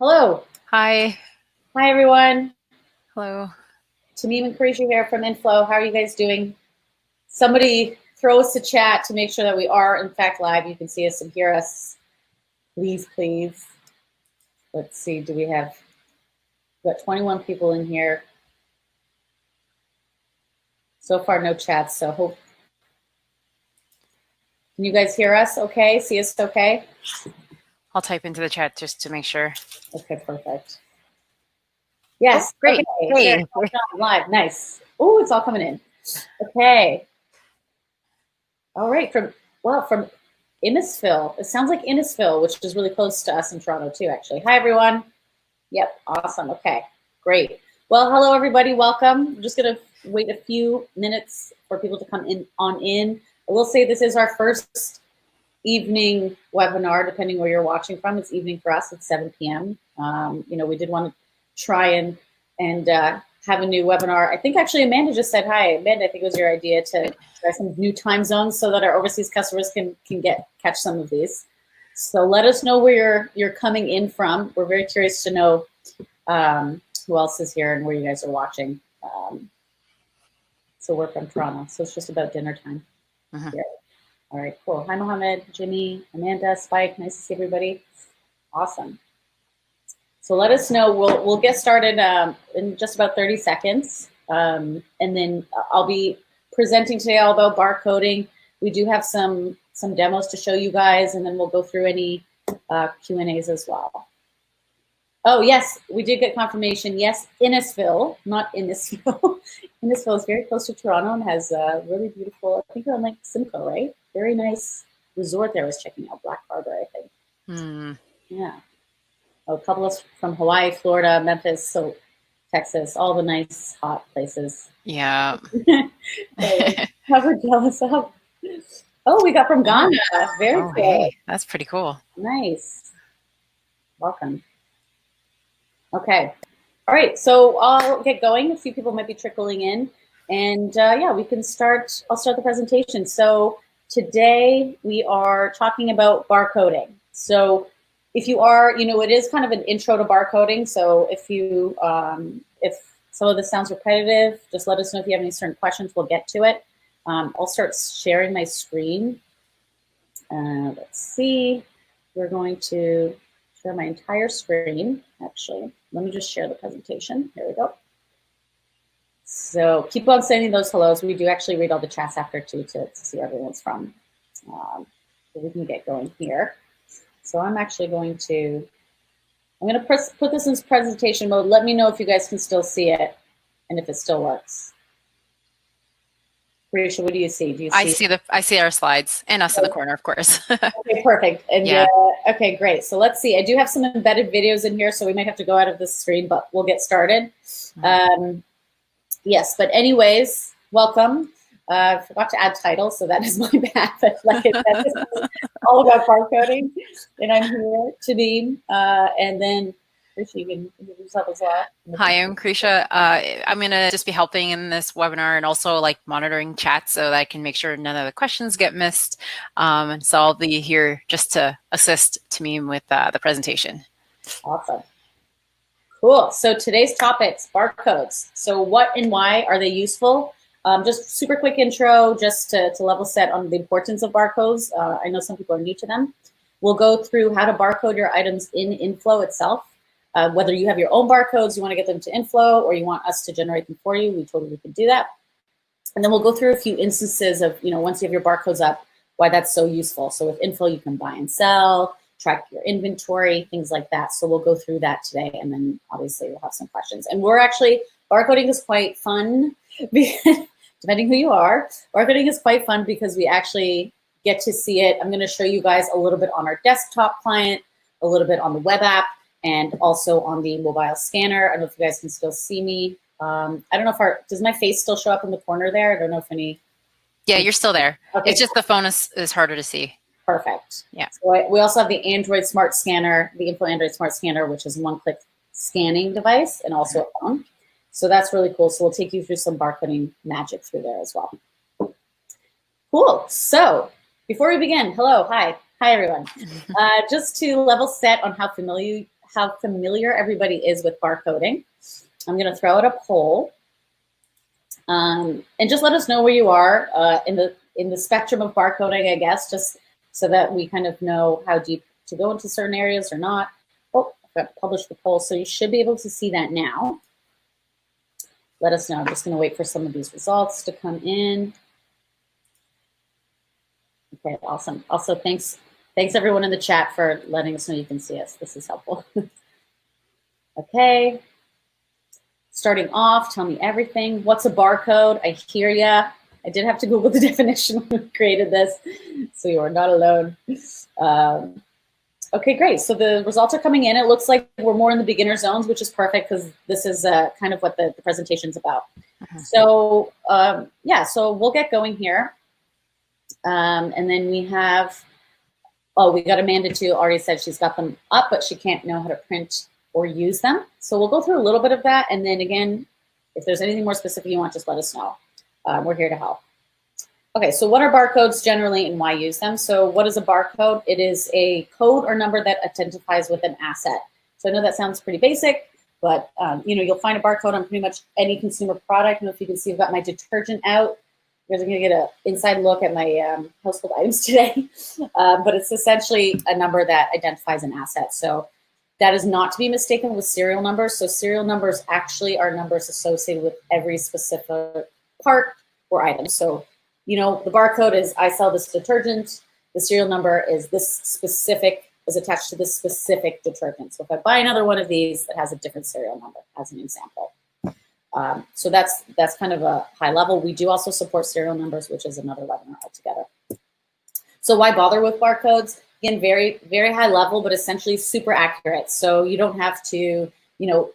Hello. Hi. Hi, everyone. Hello. Tameem and Kerisha here from inFlow. How are you guys doing? Somebody throw us a chat to make sure that we are, in fact, live. You can see us and hear us. Please, please. Let's see. We've got 21 people in here. So far, no chats, so hope. Can you guys hear us okay? See us okay? I'll type into the chat just to make sure. Okay, perfect. Yes, oh, great. Okay. Hey. Live, nice. Oh, it's all coming in. Okay. All right, from Innisfil. It sounds like Innisfil, which is really close to us in Toronto too, actually. Hi, everyone. Yep, awesome. Okay, great. Well, hello, everybody. Welcome. I'm just going to wait a few minutes for people to come in. I will say this is our first evening webinar, depending where you're watching from. It's evening for us. It's 7 p.m. We did want to try and have a new webinar. I think actually Amanda just said hi. Amanda, I think it was your idea to try some new time zones so that our overseas customers can catch some of these. So let us know where you're coming in from. We're very curious to know who else is here and where you guys are watching. So we're from Toronto, so it's just about dinner time here. All right, cool. Hi, Mohammed, Jimmy, Amanda, Spike. Nice to see everybody. Awesome. So let us know. We'll get started in just about 30 seconds. And then I'll be presenting today all about barcoding. We do have some demos to show you guys, and then we'll go through any Q&As as well. Oh, yes, we did get confirmation. Yes, Innisfil, not Innisfil. Innisfil is very close to Toronto and has really beautiful, I think you're on like Simcoe, right? Very nice resort there I was checking out, Black Harbor, I think. Yeah. A couple of from Hawaii, Florida, Memphis, so Texas, all the nice hot places. Yeah. We're jealous of. Oh, we got from Ghana. Very cool. Hey, that's pretty cool. Nice. Welcome. Okay. All right. So I'll get going. A few people might be trickling in. And yeah, we can start. I'll start the presentation. So today we are talking about barcoding. So if you are, it is kind of an intro to barcoding. So if some of this sounds repetitive, just let us know if you have any certain questions. We'll get to it. I'll start sharing my screen. Let's see. We're going to share my entire screen. Actually, let me just share the presentation. Here we go. So keep on sending those hellos. We do actually read all the chats after too to see where everyone's from. So we can get going here. So I'm actually going to put this in presentation mode. Let me know if you guys can still see it and if it still works. Kerisha, what do you see? Do you see? I see our slides and us in the corner, of course. Okay, perfect. And yeah. Okay, great. So let's see. I do have some embedded videos in here, so we might have to go out of this screen, but we'll get started. Yes, but anyways, welcome. I forgot to add titles, so that is my bad. But like I said, this is all about barcoding, and I'm here, Tameem, and then Kerisha, you can introduce yourself as well. Hi, I'm Kerisha. I'm going to just be helping in this webinar and also like monitoring chat so that I can make sure none of the questions get missed. So I'll be here just to assist Tameem with the presentation. Awesome. Cool. So today's topics, barcodes. So what and why are they useful? Just super quick intro, just to level set on the importance of barcodes. I know some people are new to them. We'll go through how to barcode your items in inFlow itself. Whether you have your own barcodes, you want to get them to inFlow, or you want us to generate them for you, we totally can do that. And then we'll go through a few instances of, once you have your barcodes up, why that's so useful. So with inFlow, you can buy and sell, track your inventory, things like that. So we'll go through that today, and then obviously we'll have some questions. And barcoding is quite fun, because, depending who you are, barcoding is quite fun because we actually get to see it. I'm going to show you guys a little bit on our desktop client, a little bit on the web app, and also on the mobile scanner. I don't know if you guys can still see me. I don't know if does my face still show up in the corner there? I don't know if any. Yeah, you're still there. Okay. It's just the phone is harder to see. Perfect. Yeah. So we also have the Android Smart Scanner, the inFlow Android Smart Scanner, which is a one-click scanning device and also a phone. So that's really cool. So we'll take you through some barcoding magic through there as well. Cool. So before we begin, hi everyone. Just to level set on how familiar how familiar everybody is with barcoding. I'm going to throw out a poll, and just let us know where you are in the spectrum of barcoding, I guess, just so that we kind of know how deep to go into certain areas or not. Oh, I forgot to publish the poll, so you should be able to see that now. Let us know. I'm just going to wait for some of these results to come in. Okay, awesome. Also, thanks everyone in the chat for letting us know you can see us. This is helpful. Okay. Starting off, tell me everything. What's a barcode? I hear ya. I did have to Google the definition when we created this, so you are not alone. Okay, great. So the results are coming in. It looks like we're more in the beginner zones, which is perfect because this is kind of what the presentation's about. So yeah, so we'll get going here. And then we have, oh, we got Amanda too, already said she's got them up, but she can't know how to print or use them. So we'll go through a little bit of that. And then again, if there's anything more specific you want, just let us know. We're here to help. Okay, so what are barcodes generally and why use them? So what is a barcode? It is a code or number that identifies with an asset. So I know that sounds pretty basic, but you know, you'll find a barcode on pretty much any consumer product. And if you can see, I've got my detergent out. You guys are gonna get an inside look at my household items today. But it's essentially a number that identifies an asset. So that is not to be mistaken with serial numbers. So serial numbers actually are numbers associated with every specific part or item. So, you know, the barcode is I sell this detergent. The serial number is this specific, is attached to this specific detergent. So if I buy another one of these, that has a different serial number, as an example. So that's kind of a high level. We do also support serial numbers, which is another webinar altogether. So why bother with barcodes? Again, very, very high level, but essentially super accurate. So you don't have to, you know,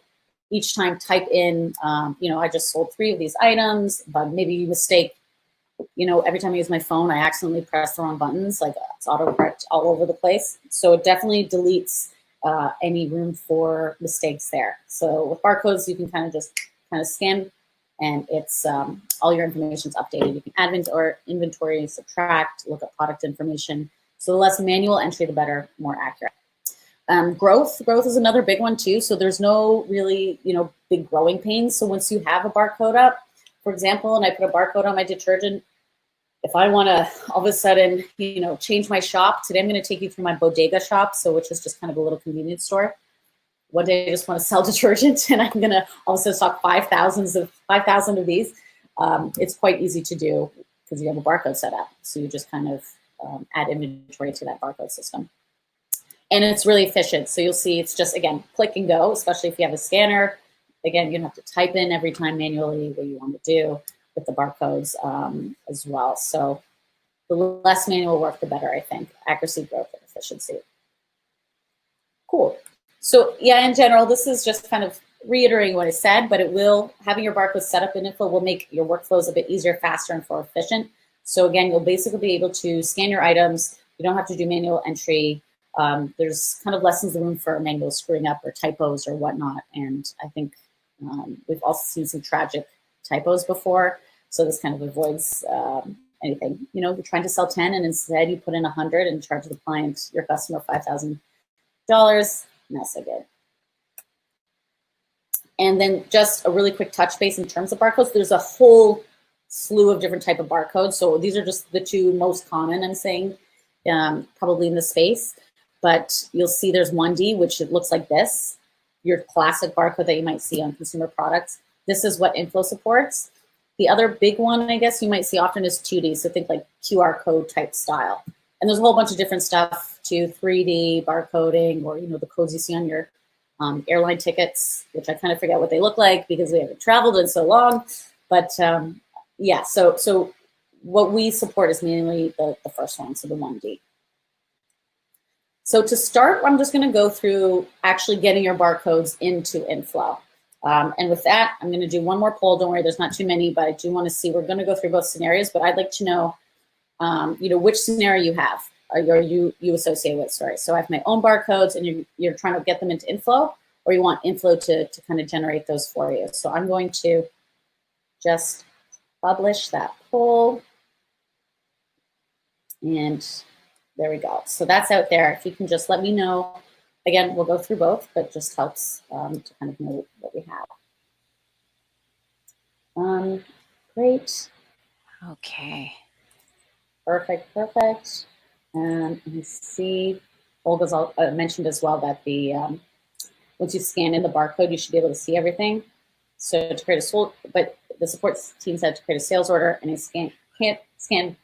each time type in, you know, I just sold 3 of these items, but maybe you mistake, you know, every time I use my phone, I accidentally press the wrong buttons, like it's autocorrect all over the place. So it definitely deletes any room for mistakes there. So with barcodes, you can kind of scan, and it's all your information is updated. You can add inventory, subtract, look at product information. So the less manual entry, the better, more accurate. Growth is another big one too. So there's no really, you know, big growing pains. So once you have a barcode up, for example, and I put a barcode on my detergent, if I want to all of a sudden, you know, change my shop, today I'm going to take you through my bodega shop, so which is just kind of a little convenience store. One day I just want to sell detergent, and I'm going to also stock 5,000 of these. It's quite easy to do because you have a barcode set up. So you just kind of add inventory to that barcode system. And it's really efficient. So you'll see it's just, again, click and go, especially if you have a scanner. Again, you don't have to type in every time manually what you want to do with the barcodes as well. So the less manual work, the better, I think. Accuracy, growth, and efficiency. Cool. So yeah, in general, this is just kind of reiterating what I said, but it will, having your barcodes set up in inFlow will make your workflows a bit easier, faster, and more efficient. So again, you'll basically be able to scan your items. You don't have to do manual entry. There's kind of lessens the room for manual screwing up or typos or whatnot. And I think we've also seen some tragic typos before. So this kind of avoids anything. You know, you're trying to sell 10 and instead you put in 100 and charge the client, your customer, $5,000. Not so good. And then just a really quick touch base in terms of barcodes. There's a whole slew of different type of barcodes. So these are just the 2 most common, I'm saying, probably in the space. But you'll see there's 1D, which it looks like this, your classic barcode that you might see on consumer products. This is what inFlow supports. The other big one, I guess, you might see often is 2D. So think like QR code type style. And there's a whole bunch of different stuff to 3D barcoding, or, you know, the codes you see on your airline tickets, which I kind of forget what they look like because we haven't traveled in so long. But yeah, so what we support is mainly the first one, so the 1D. So to start, I'm just going to go through actually getting your barcodes into inFlow. And with that, I'm going to do one more poll. Don't worry, there's not too many, but I do want to see, we're going to go through both scenarios, but I'd like to know, you know, which scenario you have, or you associate with, sorry. So I have my own barcodes and you're trying to get them into inFlow, or you want inFlow to kind of generate those for you. So I'm going to just publish that poll. And there we go. So that's out there. If you can just let me know Again, we'll go through both, but just helps to kind of know what we have. Great. Okay. Perfect, perfect. And you see, Olga's mentioned as well that the once you scan in the barcode, you should be able to see everything. So to create a but the support team said to create a sales order, and it can't scan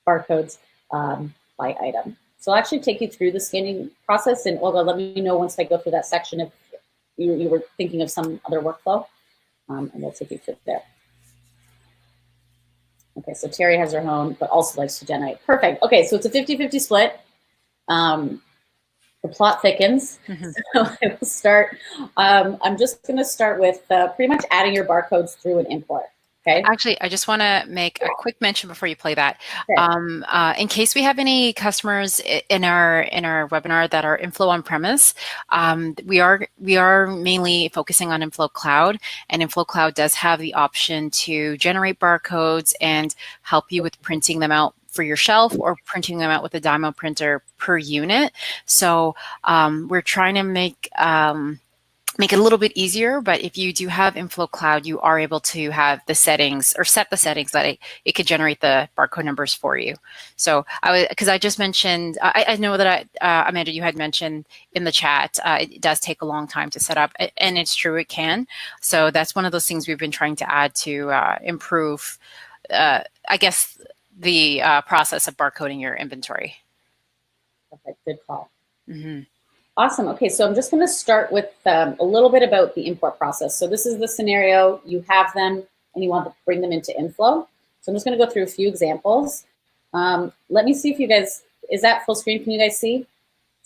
barcodes by item. So I'll actually take you through the scanning process, and Olga, let me know once I go through that section if you were thinking of some other workflow, and we'll take you through there. Okay, so Terry has her own, but also likes to generate. Perfect. Okay, so it's a 50-50 split. The plot thickens. So I will start. I'm just going to start with pretty much adding your barcodes through an import. Okay. Actually, I just want to make a quick mention before you play that. Okay. In case we have any customers in our webinar that are inFlow on premise, we are mainly focusing on inFlow Cloud, and inFlow Cloud does have the option to generate barcodes and help you with printing them out for your shelf or printing them out with a Dymo printer per unit. So we're trying to make it a little bit easier, but if you do have inFlow Cloud, you are able to have the settings or set the settings that it could generate the barcode numbers for you. So because I just mentioned, I know that Amanda, you had mentioned in the chat, it does take a long time to set up, and it's true, it can. So that's one of those things we've been trying to add to improve, I guess, the process of barcoding your inventory. Okay, good call. Awesome. Okay, so I'm just going to start with a little bit about the import process. So this is the scenario. You have them and you want to bring them into inFlow. So I'm just going to go through a few examples. Let me see if you guys, is that full screen? Can you guys see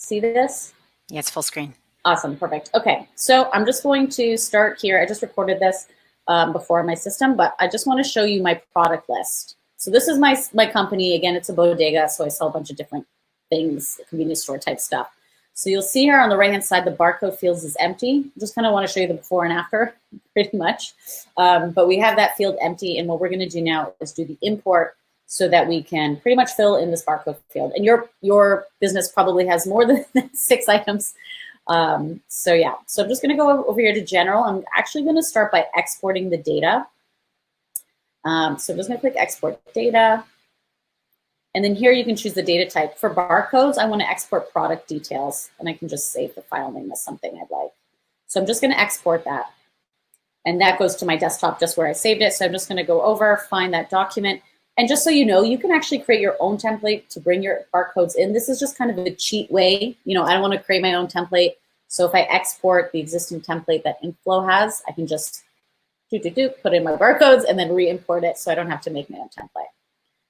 this? Yeah, it's full screen. Awesome. Perfect. Okay, so I'm just going to start here. I just recorded this before in my system, but I just want to show you my product list. So this is my company. Again, it's a bodega, so I sell a bunch of different things, convenience store type stuff. So you'll see here on the right-hand side, the barcode fields is empty. Just kind of want to show you the before and after, pretty much. But we have that field empty, and what we're going to do now is do the import so that we can pretty much fill in this barcode field. And your business probably has more than 6 items. So yeah, so I'm just going to go over here to general. I'm actually going to start by exporting the data. So I'm just going to click export data. And then here you can choose the data type. For barcodes, I want to export product details, and I can just save the file name as something I'd like. So I'm just going to export that. And that goes to my desktop just where I saved it. So I'm just going to go over, find that document. And just so you know, you can actually create your own template to bring your barcodes in. This is just kind of a cheat way. You know, I don't want to create my own template. So if I export the existing template that inFlow has, I can just put in my barcodes and then re-import it so I don't have to make my own template.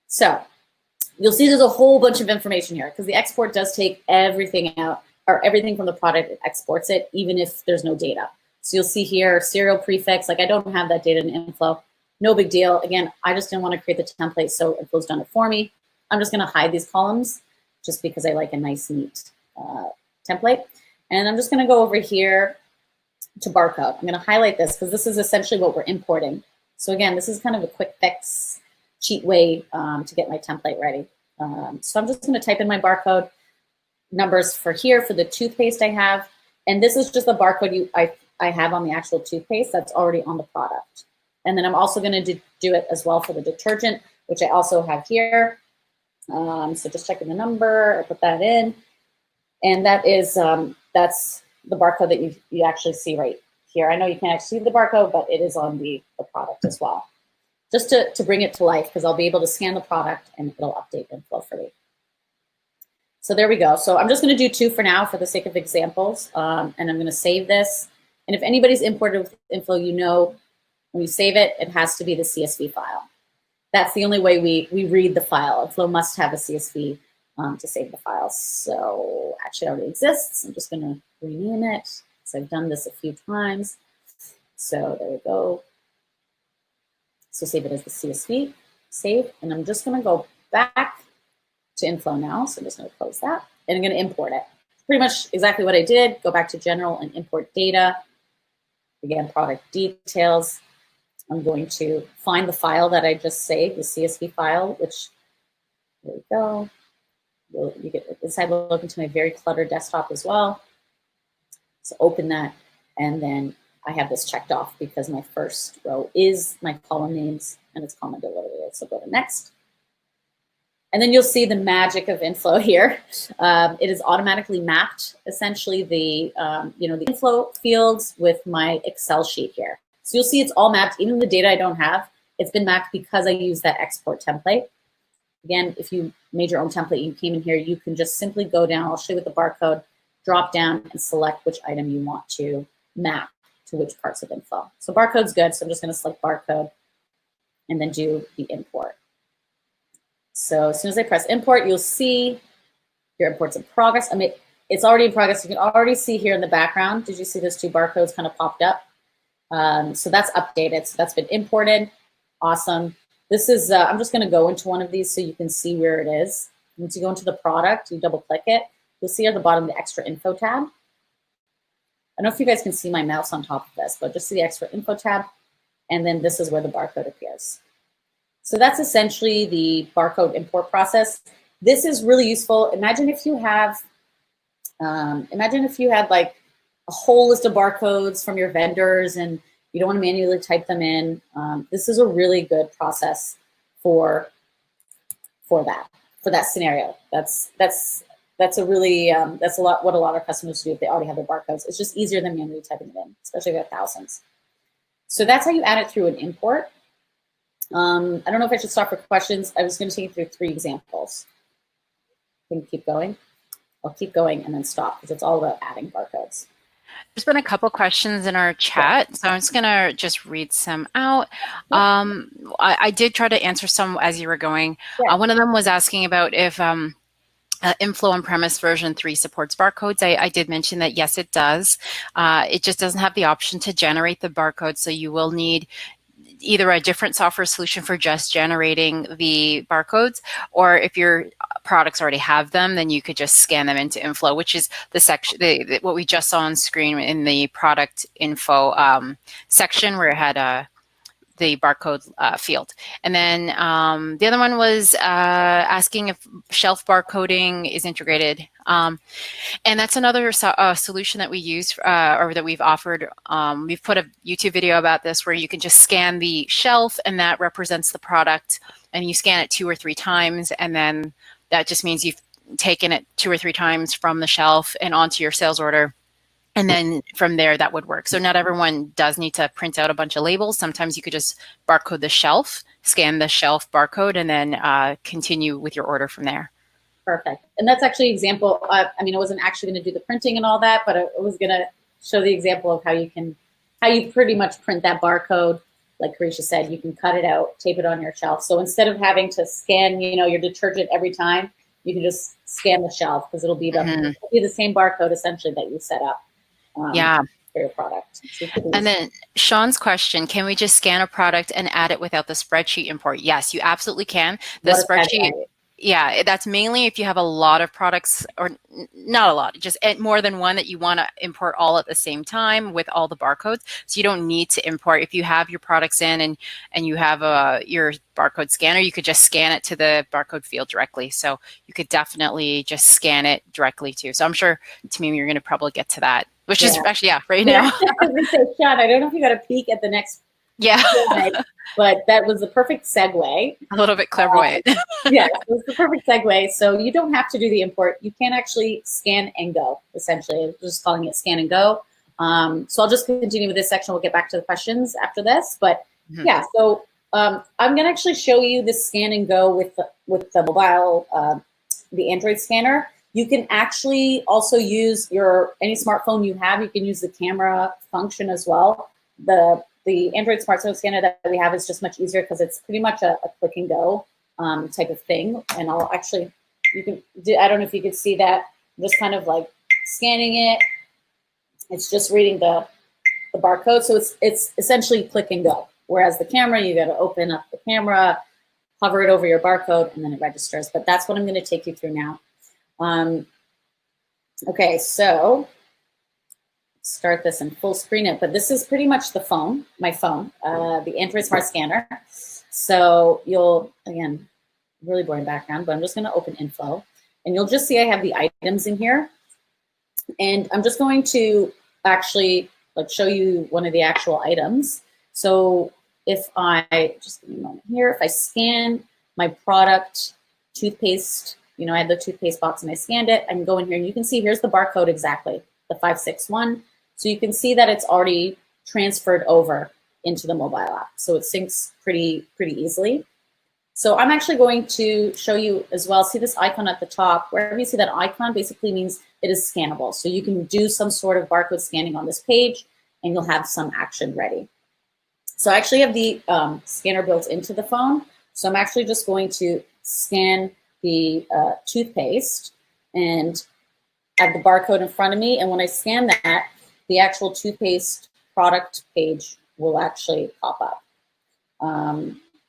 So you'll see there's a whole bunch of information here because the export does take everything out, or everything from the product, it exports it, even if there's no data. So you'll see here, serial prefix, like I don't have that data in inFlow. No big deal. Again, I just didn't want to create the template, so inFlow's done it for me. I'm just going to hide these columns just because I like a nice, neat template. And I'm just going to go over here to barcode. I'm going to highlight this because this is essentially what we're importing. So again, this is kind of a quick fix, cheat way to get my template ready. So I'm just going to type in my barcode numbers for here for the toothpaste I have. And this is just the barcode I have on the actual toothpaste that's already on the product. And then I'm also going to do it as well for the detergent, which I also have here. So just checking the number, I put that in. And that is, that's the barcode that you actually see right here. I know you can't actually see the barcode, but it is on the product as well. Just to bring it to life, because I'll be able to scan the product and it'll update inFlow for me. So there we go. So I'm just going to do 2 for now for the sake of examples, and I'm going to save this. And if anybody's imported with inFlow, you know when you save it, it has to be the CSV file. That's the only way we read the file. inFlow must have a CSV to save the file. So actually it already exists. I'm just going to rename it because I've done this a few times. So there we go. So save it as the CSV, save, and I'm just going to go back to inFlow now. So I'm just going to close that, and I'm going to import it. Pretty much exactly what I did. Go back to general and import data. Again, product details. I'm going to find the file that I just saved, the CSV file, which, there we go. You get inside, look into my very cluttered desktop as well. So open that, and then I have this checked off because my first row is my column names and it's comma delivery. So go to next. And then you'll see the magic of inFlow here. It is automatically mapped, essentially the the inFlow fields with my Excel sheet here. So you'll see it's all mapped, even the data I don't have, it's been mapped because I use that export template. Again, if you made your own template, you came in here, you can just simply go down, I'll show you with the barcode, drop down and select which item you want to map to which parts of inFlow. So barcode's good, so I'm just gonna select barcode and then do the import. So as soon as I press import, you'll see your import's in progress. I mean, it's already in progress. You can already see here in the background, did you see those two barcodes kind of popped up? So that's updated. So that's been imported. Awesome. This is, I'm just going to go into one of these so you can see where it is. Once you go into the product, you double click it, you'll see at the bottom the extra info tab. I don't know if you guys can see my mouse on top of this, but just see the extra info tab. And then this is where the barcode appears. So that's essentially the barcode import process. This is really useful. Imagine if you have, like a whole list of barcodes from your vendors and you don't want to manually type them in. This is a really good process for that scenario. That's a really that's what a lot of customers do if they already have their barcodes. It's just easier than manually typing it in, especially if you have thousands. So that's how you add it through an import. I don't know if I should stop for questions. I was going to take you through 3 examples. Can you keep going? I'll keep going and then stop because it's all about adding barcodes. There's been a couple questions in our chat, so I'm just going to just read some out. I did try to answer some as you were going. One of them was asking about if inFlow on-premise version 3 supports barcodes. I did mention that yes, it does. It just doesn't have the option to generate the barcode, so you will need either a different software solution for just generating the barcodes, or if your products already have them, then you could just scan them into inFlow, which is the section, what we just saw on screen in the product info section where it had the barcode field. And then the other one was asking if shelf barcoding is integrated. And that's another solution that we use or that we've offered. We've put a YouTube video about this where you can just scan the shelf and that represents the product, and you scan it 2 or 3 times, and then that just means you've taken it 2 or 3 times from the shelf and onto your sales order. And then from there, that would work. So not everyone does need to print out a bunch of labels. Sometimes you could just barcode the shelf, scan the shelf barcode, and then continue with your order from there. Perfect. And that's actually an example. I mean, I wasn't actually going to do the printing and all that, but I was going to show the example of how you pretty much print that barcode. Like Kerisha said, you can cut it out, tape it on your shelf. So instead of having to scan, your detergent every time, you can just scan the shelf because it'll be the same barcode essentially that you set up. For your product. And then Sean's question, can we just scan a product and add it without the spreadsheet import? Yes, you absolutely can. The spreadsheet, that's mainly if you have a lot of products, or not a lot, just more than one that you want to import all at the same time with all the barcodes. So you don't need to import. If you have your products in and you have your barcode scanner, you could just scan it to the barcode field directly. So you could definitely just scan it directly too. So I'm sure, Tameem, you're going to probably get to that. Which is actually, right now. I was going to say, Sean, I don't know if you got a peek at the next slide, but that was the perfect segue. A little bit clairvoyant. It was the perfect segue. So you don't have to do the import. You can actually scan and go, essentially. I'm just calling it scan and go. So I'll just continue with this section. We'll get back to the questions after this. But so I'm going to actually show you this scan and go with the mobile, the Android scanner. You can actually also use any smartphone you have. You can use the camera function as well. The Android smartphone scanner that we have is just much easier because it's pretty much a click and go type of thing. And I don't know if you could see that. I'm just kind of like scanning it. It's just reading the barcode. So it's essentially click and go. Whereas the camera, you got to open up the camera, hover it over your barcode, and then it registers. But that's what I'm going to take you through now. Okay, so start this and full screen it, but this is pretty much my phone, the Android Smart Scanner. So you'll, again, really boring background, but I'm just going to open inFlow, and you'll just see I have the items in here. And I'm just going to actually like show you one of the actual items. So if I, just give me a moment here, if I scan my product toothpaste, you know, I had the toothpaste box and I scanned it, I can go in here and you can see here's the barcode exactly, the 561. So you can see that it's already transferred over into the mobile app. So it syncs pretty easily. So I'm actually going to show you as well. See this icon at the top? Wherever you see that icon basically means it is scannable. So you can do some sort of barcode scanning on this page and you'll have some action ready. So I actually have the scanner built into the phone. So I'm actually just going to scan the toothpaste and I have the barcode in front of me. And when I scan that, the actual toothpaste product page will actually pop up.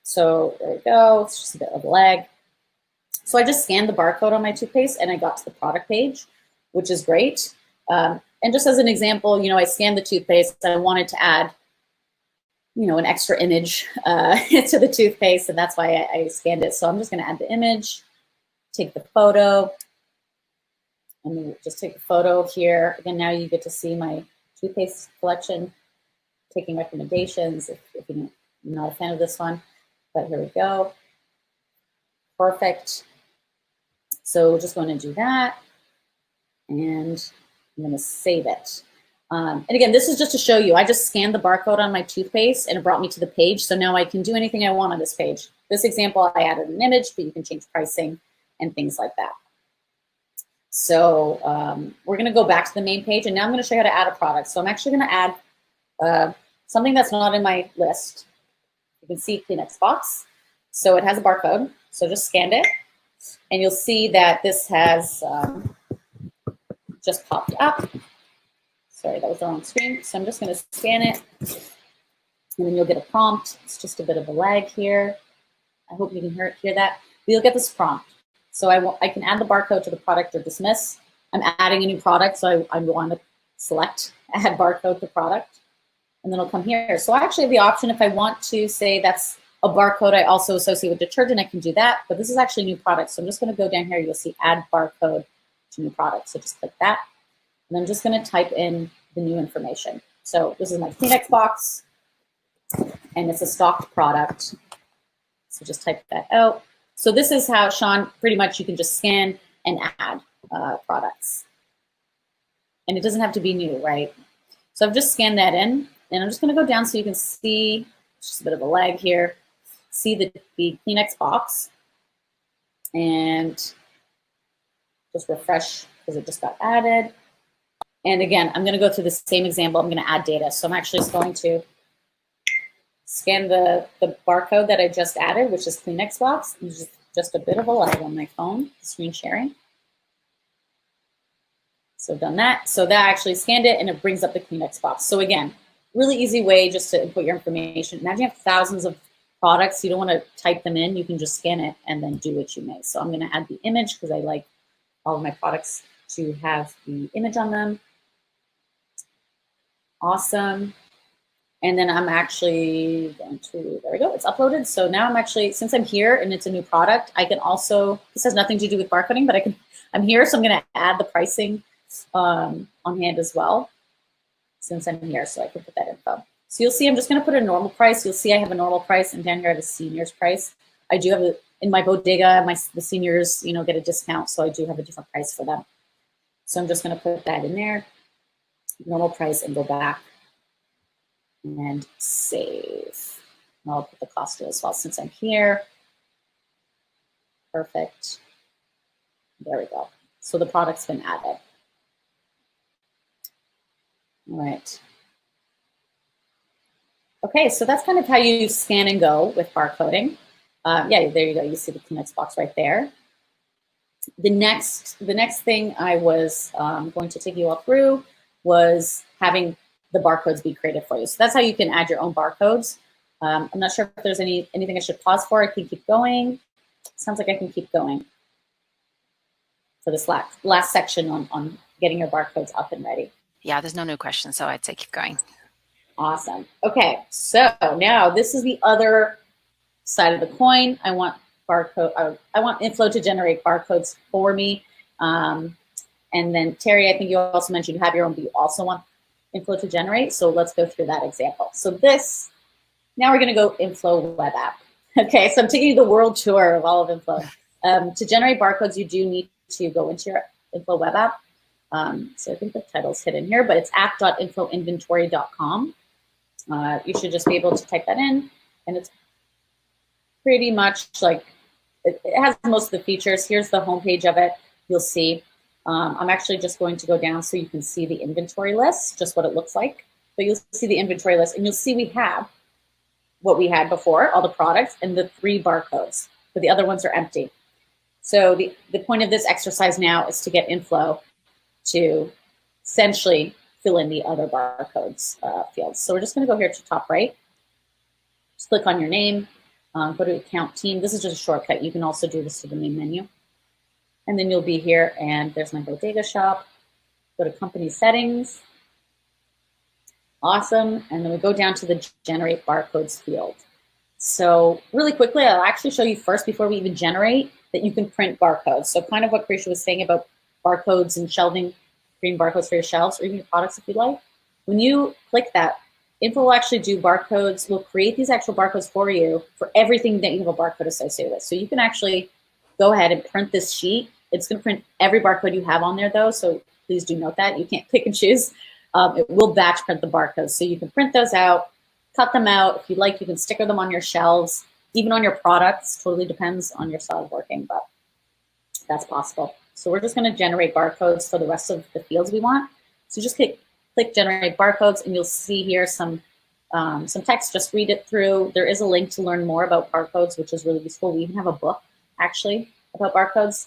So there we go. It's just a bit of a lag. So I just scanned the barcode on my toothpaste and I got to the product page, which is great. And just as an example, you know, I scanned the toothpaste. I wanted to add, you know, an extra image to the toothpaste, and that's why I scanned it. So I'm just going to add the image, take the photo, and then just take the photo here. Again, now you get to see my toothpaste collection, taking recommendations if you're not a fan of this one. But here we go. Perfect. So just going to do that. And I'm going to save it. And again, this is just to show you, I just scanned the barcode on my toothpaste and it brought me to the page. So now I can do anything I want on this page. This example, I added an image, but you can change pricing and things like that. So we're going to go back to the main page. And now I'm going to show you how to add a product. So I'm actually going to add something that's not in my list. You can see Kleenex box. So it has a barcode. So just scanned it. And you'll see that this has just popped up. Sorry, that was the wrong screen. So I'm just going to scan it. And then you'll get a prompt. It's just a bit of a lag here. I hope you can hear that. But you'll get this prompt. So I can add the barcode to the product or dismiss. I'm adding a new product, so I want to select add barcode to product. And then it'll come here. So I actually have the option if I want to say that's a barcode I also associate with detergent, I can do that. But this is actually a new product. So I'm just going to go down here. You'll see add barcode to new product. So just click that. And I'm just going to type in the new information. So this is my Kleenex box, and it's a stocked product. So just type that out. So this is how, Sean, pretty much you can just scan and add products. And it doesn't have to be new, right? So I've just scanned that in, and I'm just going to go down so you can see, just a bit of a lag here, see the Kleenex box, and just refresh because it just got added. And again, I'm going to go through the same example. I'm going to add data. So I'm actually just going to scan the barcode that I just added, which is Kleenex box. There's just a bit of a lag on my phone, screen sharing. So I've done that. So that actually scanned it, and it brings up the Kleenex box. So again, really easy way just to input your information. Imagine you have thousands of products. You don't want to type them in. You can just scan it and then do what you may. So I'm going to add the image because I like all of my products to have the image on them. Awesome. And then I'm actually going to, there we go, it's uploaded. So now I'm actually, since I'm here and it's a new product, I can also, this has nothing to do with barcoding, but I'm here, so I'm going to add the pricing on hand as well, since I'm here, so I can put that info. So you'll see I'm just going to put a normal price. You'll see I have a normal price, and down here I have a seniors price. I do have in my bodega, the seniors, you know, get a discount, so I do have a different price for them. So I'm just going to put that in there, normal price, and go back and save. And I'll put the cost as well since I'm here. Perfect. There we go. So the product's been added. All right. Okay, so that's kind of how you scan and go with barcoding. Yeah, there you go. You see the Kleenex box right there. The next thing I was going to take you all through was having the barcodes be created for you. So that's how you can add your own barcodes. I'm not sure if there's anything I should pause for. I can keep going. Sounds like I can keep going for this last section on getting your barcodes up and ready. Yeah, there's no new questions, so I'd say keep going. Awesome. Okay, so now this is the other side of the coin. I want barcode. I want inFlow to generate barcodes for me. And then Terry, I think you also mentioned you have your own, but you also want inFlow to generate. So let's go through that example. So this, now we're going to go inFlow web app. Okay, so I'm taking you the world tour of all of inFlow. To generate barcodes, you do need to go into your inFlow web app. So I think the title's hidden here, but it's app.infloinventory.com. You should just be able to type that in, and it's pretty much like, it has most of the features. Here's the homepage of it. You'll see. I'm actually just going to go down so you can see the inventory list, just what it looks like. But you'll see the inventory list, and you'll see we have what we had before, all the products, and the 3 barcodes, but the other ones are empty. So the point of this exercise now is to get inFlow to essentially fill in the other barcodes fields. So we're just going to go here to top right. Just click on your name, go to account team. This is just a shortcut. You can also do this to the main menu. And then you'll be here, and there's my bodega shop. Go to company settings. Awesome. And then we go down to the generate barcodes field. So really quickly, I'll actually show you first before we even generate that you can print barcodes. So kind of what Kerisha was saying about barcodes and shelving, creating barcodes for your shelves or even your products if you'd like. When you click that, inFlow will actually do barcodes, will create these actual barcodes for you for everything that you have a barcode associated with. So you can actually go ahead and print this sheet. It's going to print every barcode you have on there though, so please do note that. You can't pick and choose. It will batch print the barcodes. So you can print those out, cut them out. If you like, you can sticker them on your shelves, even on your products. Totally depends on your style of working, but that's possible. So we're just going to generate barcodes for the rest of the fields we want. So just click generate barcodes, and you'll see here some text. Just read it through. There is a link to learn more about barcodes, which is really useful. We even have a book actually about barcodes.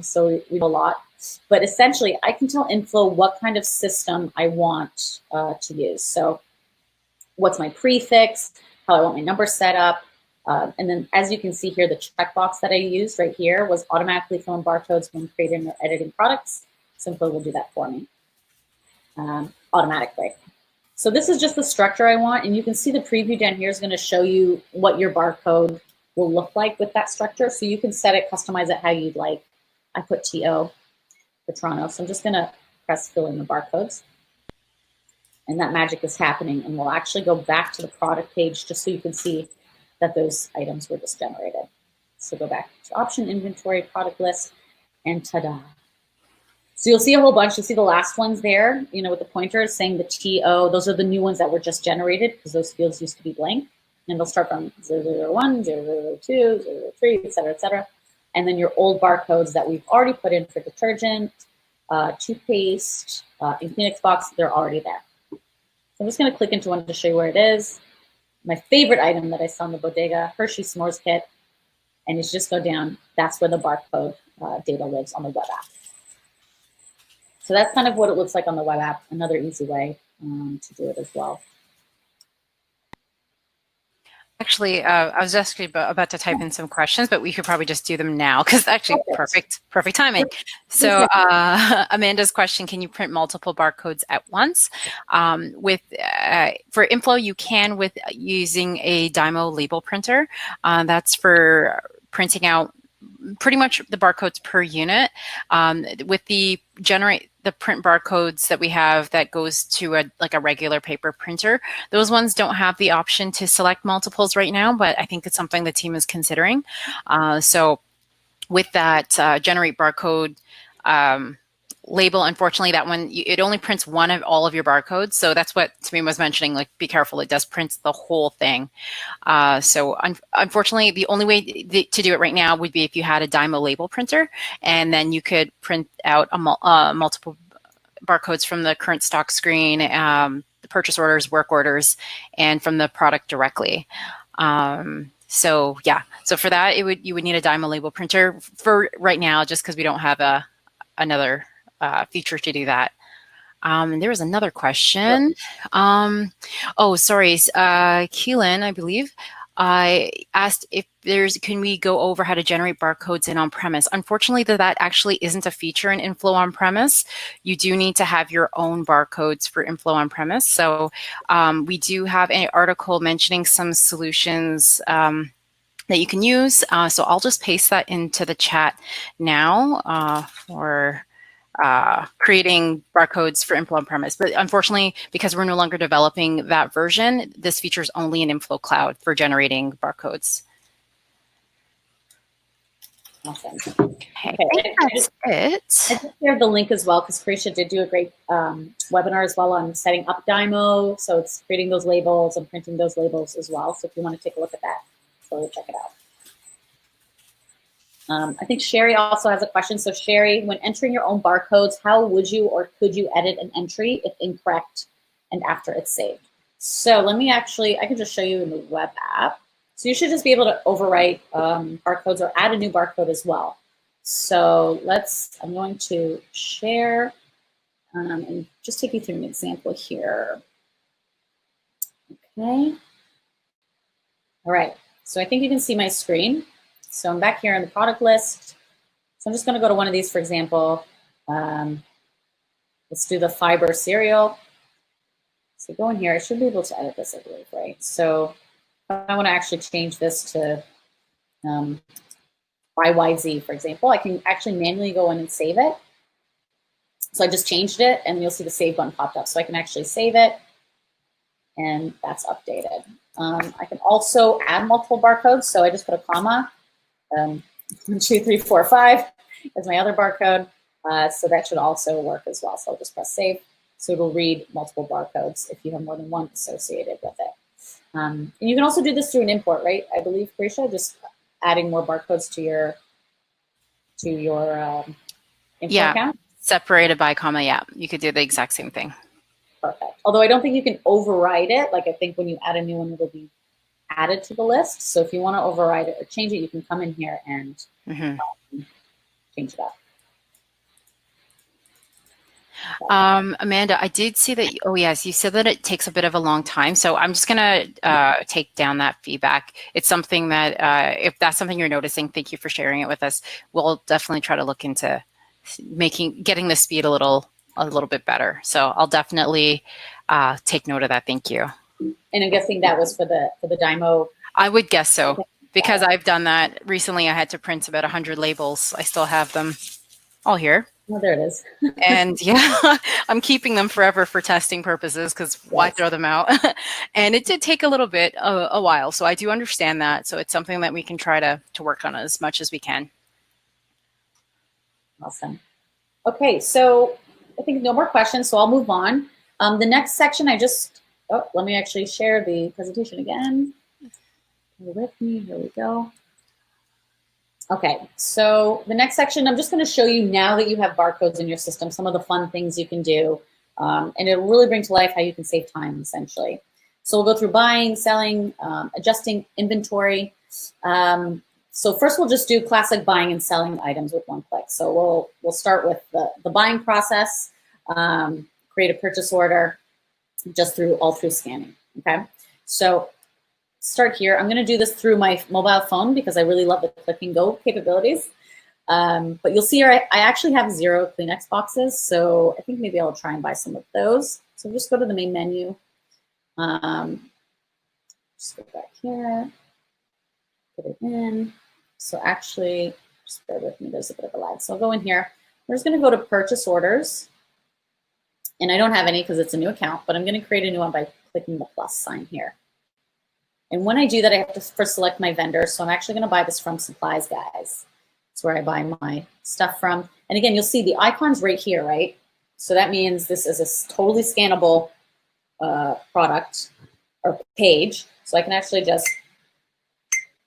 So we read a lot. But essentially, I can tell inFlow what kind of system I want to use. So what's my prefix, how I want my number set up. And then as you can see here, the checkbox that I used right here was automatically fill in barcodes when creating or editing products. So inFlow will do that for me automatically. So this is just the structure I want. And you can see the preview down here is going to show you what your barcode will look like with that structure. So you can set it, customize it how you'd like. I put TO for Toronto. So I'm just going to press fill in the barcodes. And that magic is happening. And we'll actually go back to the product page just so you can see that those items were just generated. So go back to option, inventory, product list, and ta-da. So you'll see a whole bunch. You'll see the last ones there, you know, with the pointers saying the TO. Those are the new ones that were just generated because those fields used to be blank. And they'll start from 001, 002, 003, et cetera, et cetera. And then your old barcodes that we've already put in for detergent, toothpaste, and Kleenex box, they're already there. So I'm just going to click into one to show you where it is. My favorite item that I saw in the bodega, Hershey S'mores Kit. And as you just go down, that's where the barcode data lives on the web app. So that's kind of what it looks like on the web app. Another easy way to do it as well. Actually, I was actually about to type in some questions, but we could probably just do them now because actually perfect timing. So Amanda's question, can you print multiple barcodes at once? For inFlow, you can with using a Dymo label printer. That's for printing out pretty much the barcodes per unit. With the print barcodes that we have that goes to a regular paper printer, those ones don't have the option to select multiples right now, but I think it's something the team is considering. So with that generate barcode label, unfortunately, that one, it only prints one of all of your barcodes. So that's what Tameem was mentioning, like be careful, it does print the whole thing. So unfortunately, the only way to do it right now would be if you had a Dymo label printer, and then you could print out multiple barcodes from the current stock screen, the purchase orders, work orders, and from the product directly. So yeah, so for that, you would need a Dymo label printer for right now, just because we don't have another feature to do that. There was another question. Oh, sorry, Keelan, I believe, I asked if can we go over how to generate barcodes in on-premise? Unfortunately, that actually isn't a feature in inFlow on-premise. You do need to have your own barcodes for inFlow on-premise. So we do have an article mentioning some solutions that you can use. So I'll just paste that into the chat now for creating barcodes for inFlow on-premise. But unfortunately, because we're no longer developing that version, this feature is only in inFlow Cloud for generating barcodes. Awesome. Okay, I think that's it. I just shared the link as well because Kerisha did do a great webinar as well on setting up Dymo. So it's creating those labels and printing those labels as well. So if you want to take a look at that, totally check it out. I think Sherry also has a question. So Sherry, when entering your own barcodes, how would you or could you edit an entry if incorrect and after it's saved? So let me actually, I can just show you in the web app. So you should just be able to overwrite barcodes or add a new barcode as well. So I'm going to share and just take you through an example here. Okay. All right, so I think you can see my screen. So I'm back here in the product list. So I'm just gonna go to one of these, for example. Let's do the fiber cereal. So go in here, I should be able to edit this, I believe, right? So I wanna actually change this to YYZ, for example. I can actually manually go in and save it. So I just changed it and you'll see the save button popped up. So I can actually save it and that's updated. I can also add multiple barcodes. So I just put a comma. 1, 2, 3, 4, 5 is my other barcode. So that should also work as well. So I'll just press save. So it'll read multiple barcodes if you have more than one associated with it. And you can also do this through an import, right? I believe, Kerisha, just adding more barcodes to your import account. Separated by comma, yeah. You could do the exact same thing. Perfect. Although I don't think you can override it. Like I think when you add a new one, it'll be added to the list. So if you want to override it or change it, you can come in here and change it up. Amanda, I did see that, oh yes, you said that it takes a bit of a long time. So I'm just gonna take down that feedback. It's something that, if that's something you're noticing, thank you for sharing it with us. We'll definitely try to look into getting the speed a little bit better. So I'll definitely take note of that. Thank you. And I'm guessing that was for the Dymo. I would guess so, because I've done that recently. I had to print about 100 labels. I still have them all here. Oh, there it is. And yeah, I'm keeping them forever for testing purposes because why throw them out? And it did take a little bit, a while. So I do understand that. So it's something that we can try to work on as much as we can. Awesome. Okay, so I think no more questions, so I'll move on. The next section, let me actually share the presentation again. Bear with me, here we go. Okay, so the next section, I'm just gonna show you now that you have barcodes in your system, some of the fun things you can do, and it'll really bring to life how you can save time, essentially. So we'll go through buying, selling, adjusting inventory. So first we'll just do classic buying and selling items with one click. So we'll start with the buying process, create a purchase order just through scanning, okay? So start here. I'm gonna do this through my mobile phone because I really love the click and go capabilities. But you'll see here, I actually have 0 Kleenex boxes, so I think maybe I'll try and buy some of those. So just go to the main menu. Just go back here, put it in. So actually, just bear with me, there's a bit of a lag. So I'll go in here. We're just gonna go to purchase orders. And I don't have any because it's a new account, but I'm gonna create a new one by clicking the plus sign here. And when I do that, I have to first select my vendor. So I'm actually gonna buy this from Supplies Guys. It's where I buy my stuff from. And again, you'll see the icon's right here, right? So that means this is a totally scannable product or page. So I can actually just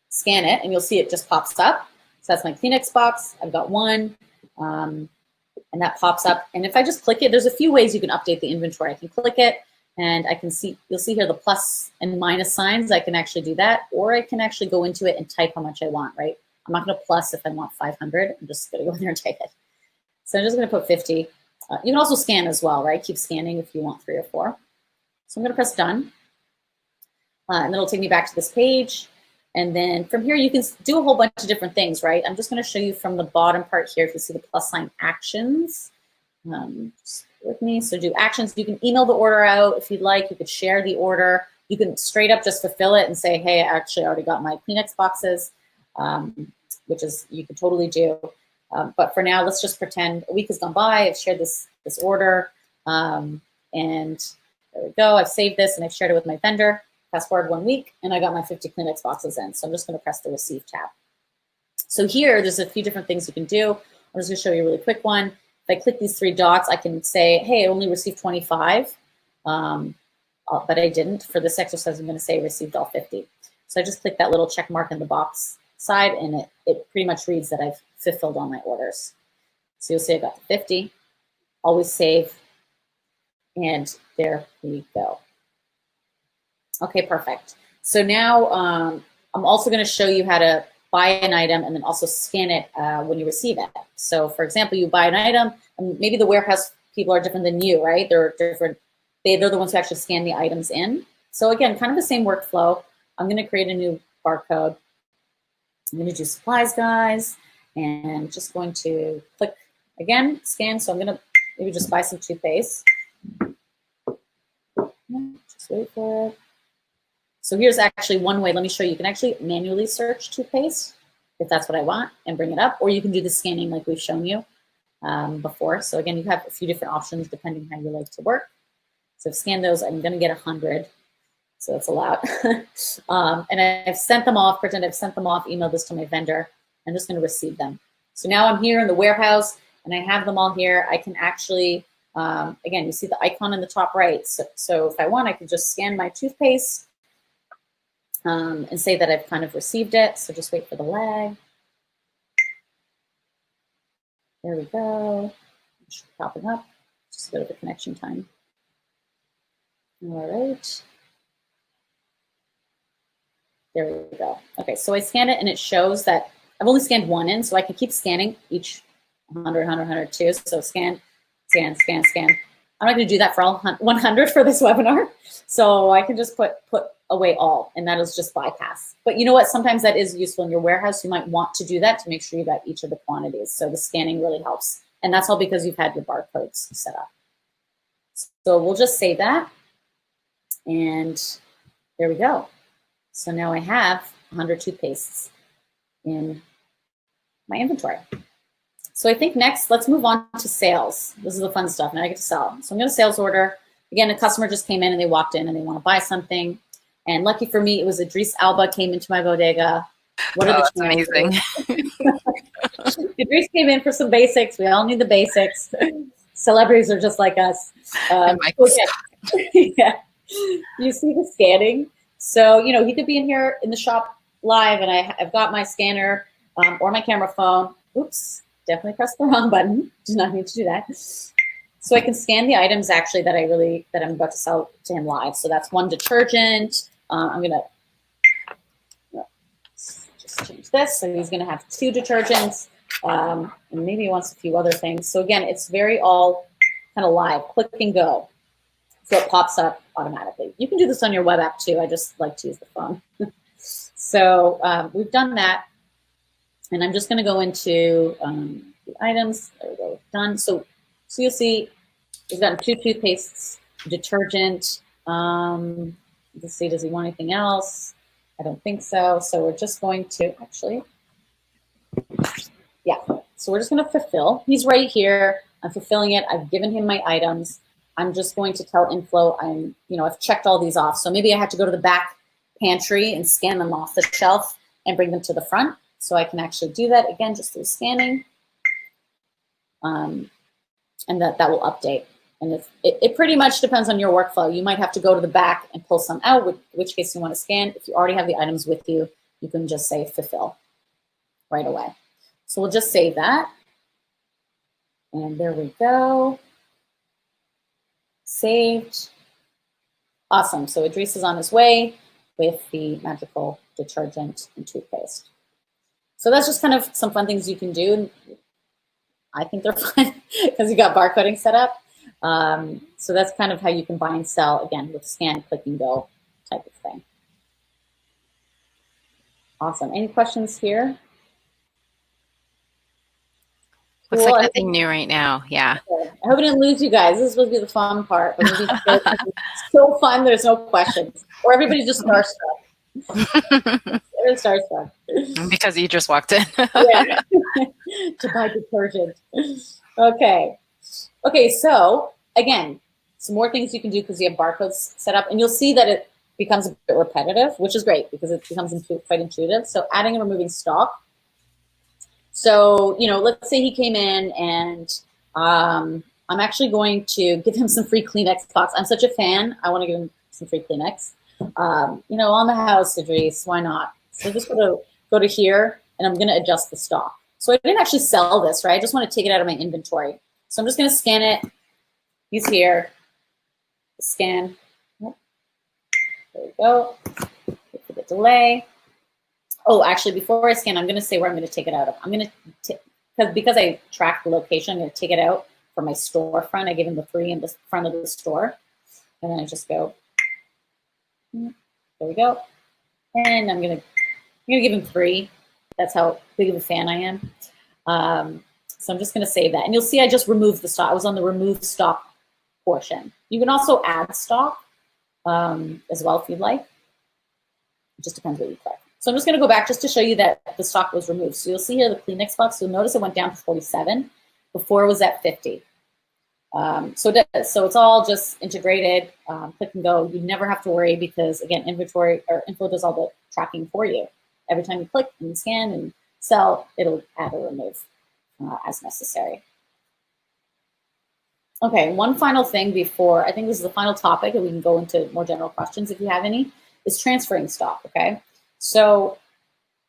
scan it and you'll see it just pops up. So that's my Kleenex box. I've got one and that pops up. And if I just click it, there's a few ways you can update the inventory. I can click it and I can see, you'll see here the plus and minus signs. I can actually do that, or I can actually go into it and type how much I want, right? I'm not gonna plus if I want 500. I'm just gonna go in there and type it. So I'm just gonna put 50. You can also scan as well, right? Keep scanning if you want 3 or 4. So I'm gonna press done. And it'll take me back to this page. And then from here, you can do a whole bunch of different things, right? I'm just gonna show you from the bottom part here, if you see the plus sign actions. Just with me, so do actions. You can email the order out if you'd like. You could share the order. You can straight up just fulfill it and say, hey, I actually already got my Kleenex boxes, which is, you could totally do. But for now, let's just pretend a week has gone by. I've shared this order, and there we go. I've saved this and I've shared it with my vendor. Fast forward 1 week, and I got my 50 Kleenex boxes in. So I'm just going to press the Receive tab. So here, there's a few different things you can do. I'm just going to show you a really quick one. If I click these 3 dots, I can say, hey, I only received 25, but I didn't. For this exercise, I'm going to say received all 50. So I just click that little check mark in the box side, and it pretty much reads that I've fulfilled all my orders. So you'll see I got the 50. Always save, and there we go. Okay, perfect. So now I'm also going to show you how to buy an item and then also scan it when you receive it. So for example, you buy an item, and maybe the warehouse people are different than you, right? They're different. They're the ones who actually scan the items in. So again, kind of the same workflow. I'm going to create a new barcode. I'm going to do supplies, guys, and just going to click again, scan. So I'm going to maybe just buy some toothpaste. Just wait for it. So here's actually one way. Let me show you. You can actually manually search toothpaste if that's what I want and bring it up, or you can do the scanning like we've shown you before. So again, you have a few different options depending how you like to work. So I've scanned those. I'm going to get 100. So that's a lot. And I've sent them off, pretend I've sent them off, emailed this to my vendor. I'm just going to receive them. So now I'm here in the warehouse, and I have them all here. I can actually, again, you see the icon in the top right. So if I want, I can just scan my toothpaste and say that I've kind of received it. So just wait for the lag. There we go. It's popping up. Just go to the connection time. All right. There we go. Okay, so I scan it, and it shows that I've only scanned one in, so I can keep scanning each 100, 100, 100, too. So scan, scan, scan, scan. I'm not going to do that for all 100 for this webinar. So I can just put away all, and that is just bypass. But you know what? Sometimes that is useful in your warehouse. You might want to do that to make sure you got each of the quantities. So the scanning really helps. And that's all because you've had your barcodes set up. So we'll just save that. And there we go. So now I have 100 toothpastes in my inventory. So I think next, let's move on to sales. This is the fun stuff. Now I get to sell. So I'm going to sales order. Again, a customer just came in and they walked in and they want to buy something. And lucky for me, it was Idris Alba came into my bodega. What are the chances? Amazing. Idris came in for some basics. We all need the basics. Celebrities are just like us. Okay. Yeah. You see the scanning. So, you know, he could be in here in the shop live, and I've got my scanner or my camera phone. Oops, definitely pressed the wrong button. Do not need to do that. So I can scan the items actually that I'm about to sell to him live. So that's one detergent. I'm gonna just change this. So he's gonna have 2 detergents, and maybe he wants a few other things. So again, it's very all kind of live, click and go. So it pops up automatically. You can do this on your web app too. I just like to use the phone. So we've done that. And I'm just going to go into the items. There we go. Done. So you'll see he's gotten 2 toothpastes, detergent. Let's see, does he want anything else? I don't think so. So we're just going to actually, yeah. So we're just going to fulfill. He's right here. I'm fulfilling it. I've given him my items. I'm just going to tell inFlow I've checked all these off. So maybe I have to go to the back pantry and scan them off the shelf and bring them to the front. So I can actually do that again just through scanning. And that will update. And it pretty much depends on your workflow. You might have to go to the back and pull some out, in which case you want to scan. If you already have the items with you, you can just say fulfill right away. So we'll just save that. And there we go. Saved. Awesome. So Idris is on his way with the magical detergent and toothpaste. So that's just kind of some fun things you can do. I think they're fun because you got barcoding set up. So that's kind of how you can buy and sell, again, with scan, click, and go type of thing. Awesome. Any questions here? Looks like nothing new right now. Yeah. Okay. I hope I didn't lose you guys. This is supposed to be the fun part. But maybe it's so fun, there's no questions. Or everybody's just starstruck. Starstruck. Because you just walked in. Yeah. To buy detergent. Okay. Okay, so again, some more things you can do because you have barcodes set up, and you'll see that it becomes a bit repetitive, which is great because it becomes quite intuitive. So adding and removing stock. So, let's say he came in and I'm actually going to give him some free Kleenex box. I'm such a fan. I want to give him some free Kleenex. On the house, Idris, why not? So just go to here, and I'm going to adjust the stock. So I didn't actually sell this, right? I just want to take it out of my inventory. So I'm just going to scan it. He's here. Scan. There we go. Wait for the delay. Oh, actually, before I scan, I'm going to say where I'm going to take it out of. I'm going to, because I tracked the location, I'm going to take it out from my storefront. I gave him the 3 in the front of the store. And then I just go, there we go. And I'm going to give him 3. That's how big of a fan I am. So I'm just going to save that. And you'll see I just removed the stock. I was on the remove stock portion. You can also add stock as well if you'd like. It just depends what you click. So I'm just going to go back just to show you that the stock was removed. So you'll see here the Kleenex box. You'll notice it went down to 47. Before it was at 50. So it's all just integrated. Click and go. You never have to worry because, again, inventory or inFlow does all the tracking for you. Every time you click and scan and sell, it'll add or remove as necessary. Okay, one final thing before, I think this is the final topic, and we can go into more general questions if you have any, is transferring stock, okay? So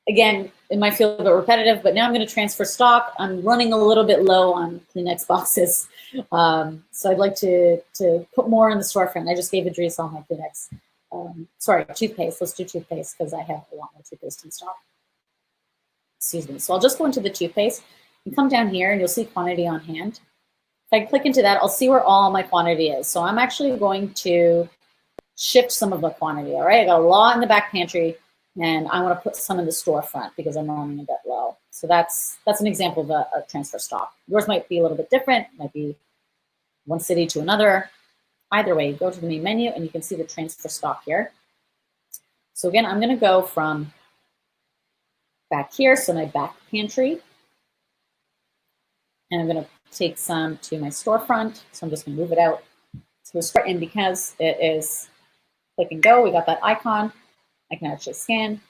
again, it might feel a bit repetitive, but now I'm going to transfer stock. I'm running a little bit low on Kleenex boxes. So I'd like to put more in the storefront. I just gave Idris all my Kleenex. Sorry, toothpaste. Let's do toothpaste because I have a lot more toothpaste in stock. Excuse me. So I'll just go into the toothpaste and come down here and you'll see quantity on hand. If I click into that, I'll see where all my quantity is. So I'm actually going to shift some of the quantity, all right? I got a lot in the back pantry, and I want to put some in the storefront because I'm running a bit low. So that's an example of a transfer stock. Yours might be a little bit different. It might be one city to another. Either way, go to the main menu, and you can see the transfer stock here. So again, I'm going to go from back here, so my back pantry, and I'm going to take some to my storefront. So I'm just going to move it out to the store, and because it is click and go, we got that icon. I can actually scan.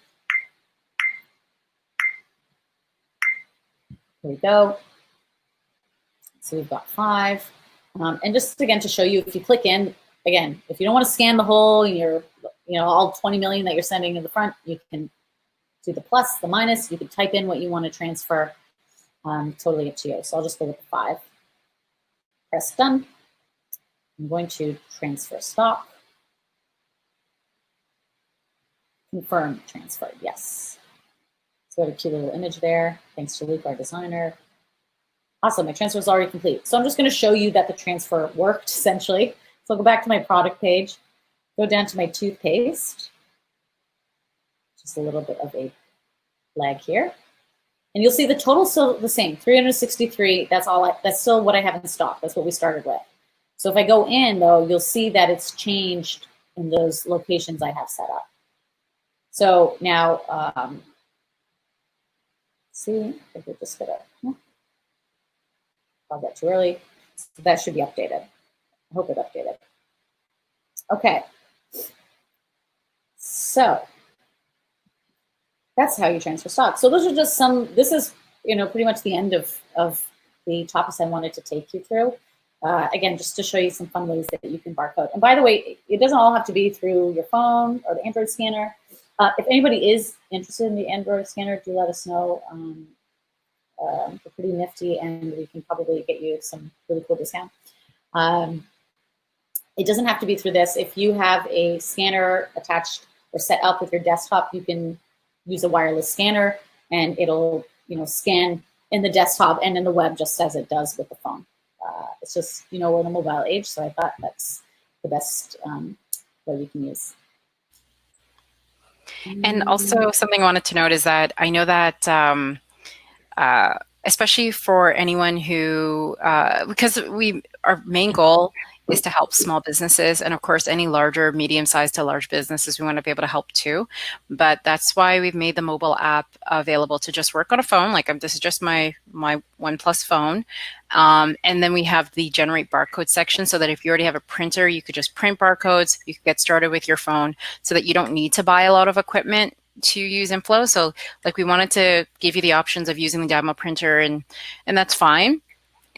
Here we go. So we've got 5. And just again to show you, if you click in, again, if you don't want to scan the whole, all 20 million that you're sending in the front, you can do the plus, the minus. You can type in what you want to transfer. Totally up to you. So I'll just go with the 5. Press done. I'm going to transfer stock. Confirm transfer, yes. So we have a cute little image there. Thanks to Luke, our designer. Awesome, my transfer is already complete. So I'm just going to show you that the transfer worked, essentially. So I'll go back to my product page, go down to my toothpaste. Just a little bit of a lag here. And you'll see the total's still the same, 363. That's still what I have in stock. That's what we started with. So if I go in, though, you'll see that it's changed in those locations I have set up. So now, see, if we just get a, I'll get too early. So that should be updated. I hope it updated. Okay. So that's how you transfer stock. So those are just some, this is, pretty much the end of the topics I wanted to take you through. Again, just to show you some fun ways that you can barcode. And by the way, it doesn't all have to be through your phone or the Android scanner. If anybody is interested in the Android scanner, do let us know. They're pretty nifty, and we can probably get you some really cool discount. It doesn't have to be through this. If you have a scanner attached or set up with your desktop, you can use a wireless scanner, and it'll scan in the desktop and in the web just as it does with the phone. It's just, we're in a mobile age, so I thought that's the best way you can use. And also something I wanted to note is that I know that especially for anyone who, because our main goal is to help small businesses. And of course, any larger, medium-sized to large businesses, we want to be able to help too. But that's why we've made the mobile app available to just work on a phone. Like this is just my OnePlus phone. And then we have the generate barcode section so that if you already have a printer, you could just print barcodes. You could get started with your phone so that you don't need to buy a lot of equipment to use inFlow. So like we wanted to give you the options of using the demo printer, and that's fine.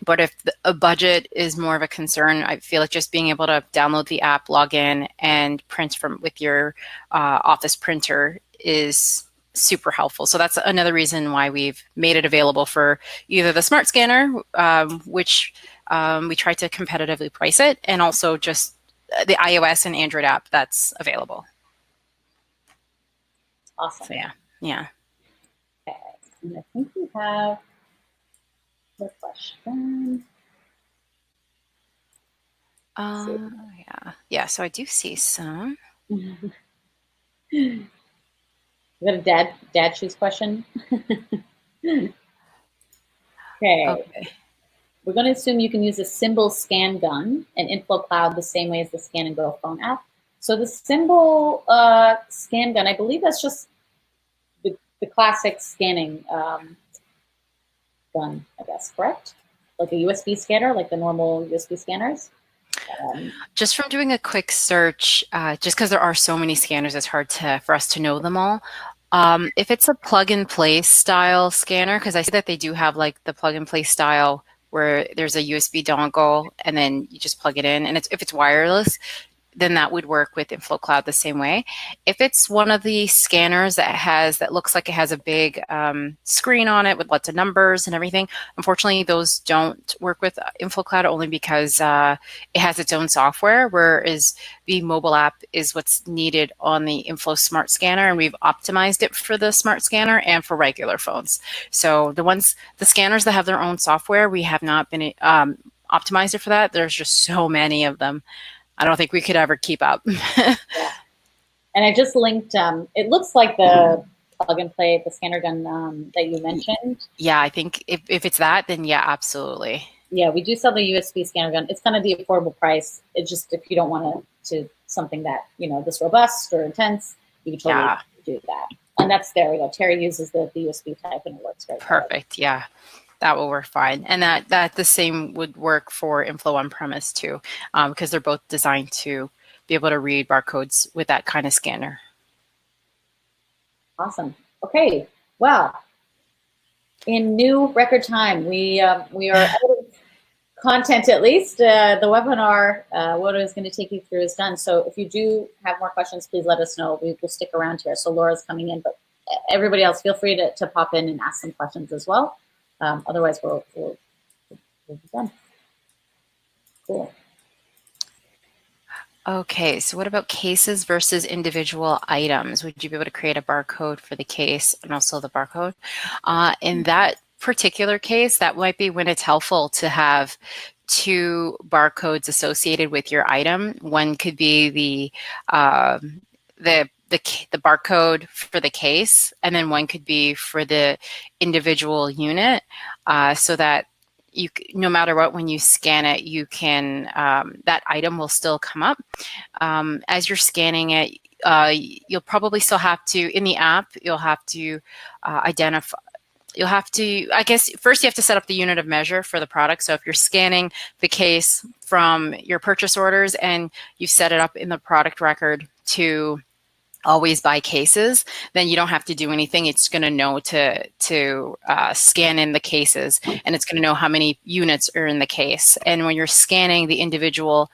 But if a budget is more of a concern, I feel like just being able to download the app, log in, and print from with your office printer is super helpful. So that's another reason why we've made it available for either the smart scanner, which we try to competitively price it, and also just the iOS and Android app that's available. Awesome. So yeah. Okay, and I think we have the question. Yeah. So I do see some. We got a dad shoes question. Okay. We're going to assume you can use a symbol scan gun and inFlow Cloud the same way as the Scan and Go phone app. So the symbol scan gun, I believe that's just the classic scanning gun, I guess, correct? Like a USB scanner, like the normal USB scanners. Just from doing a quick search, just because there are so many scanners, it's hard for us to know them all. If it's a plug-and-play style scanner, because I see that they do have like the plug-and-play style where there's a USB dongle and then you just plug it in, and if it's wireless, then that would work with inFlow Cloud the same way. If it's one of the scanners that looks like it has a big screen on it with lots of numbers and everything, unfortunately those don't work with inFlow Cloud only because it has its own software, whereas the mobile app is what's needed on the inFlow Smart Scanner, and we've optimized it for the Smart Scanner and for regular phones. So the scanners that have their own software, we have not been optimized it for that. There's just so many of them. I don't think we could ever keep up. Yeah. And I just linked, it looks like the plug and play, the scanner gun that you mentioned. Yeah, I think if it's that, then yeah, absolutely. Yeah, we do sell the USB scanner gun. It's kind of the affordable price. It's just if you don't want to something that, this robust or intense, you can totally do that. And there we go. Terry uses the USB type and it works great. Perfect. Yeah. That will work fine. And that the same would work for inFlow on-premise too, because they're both designed to be able to read barcodes with that kind of scanner. Awesome. Okay. Well, in new record time, we are out of content at least. The webinar, what I was going to take you through is done. So if you do have more questions, please let us know. We will stick around here. So Laura's coming in, but everybody else, feel free to pop in and ask some questions as well. Otherwise, we'll be done. Cool. Okay, so what about cases versus individual items? Would you be able to create a barcode for the case and also the barcode? In that particular case, that might be when it's helpful to have two barcodes associated with your item. One could be the barcode for the case, and then one could be for the individual unit, so that no matter what, when you scan it, you can that item will still come up. As you're scanning it, you'll probably still have to, in the app, you'll have to identify. I guess first you have to set up the unit of measure for the product. So if you're scanning the case from your purchase orders and you've set it up in the product record to always buy cases, then you don't have to do anything. It's going to know to scan in the cases, and it's going to know how many units are in the case. And when you're scanning the individual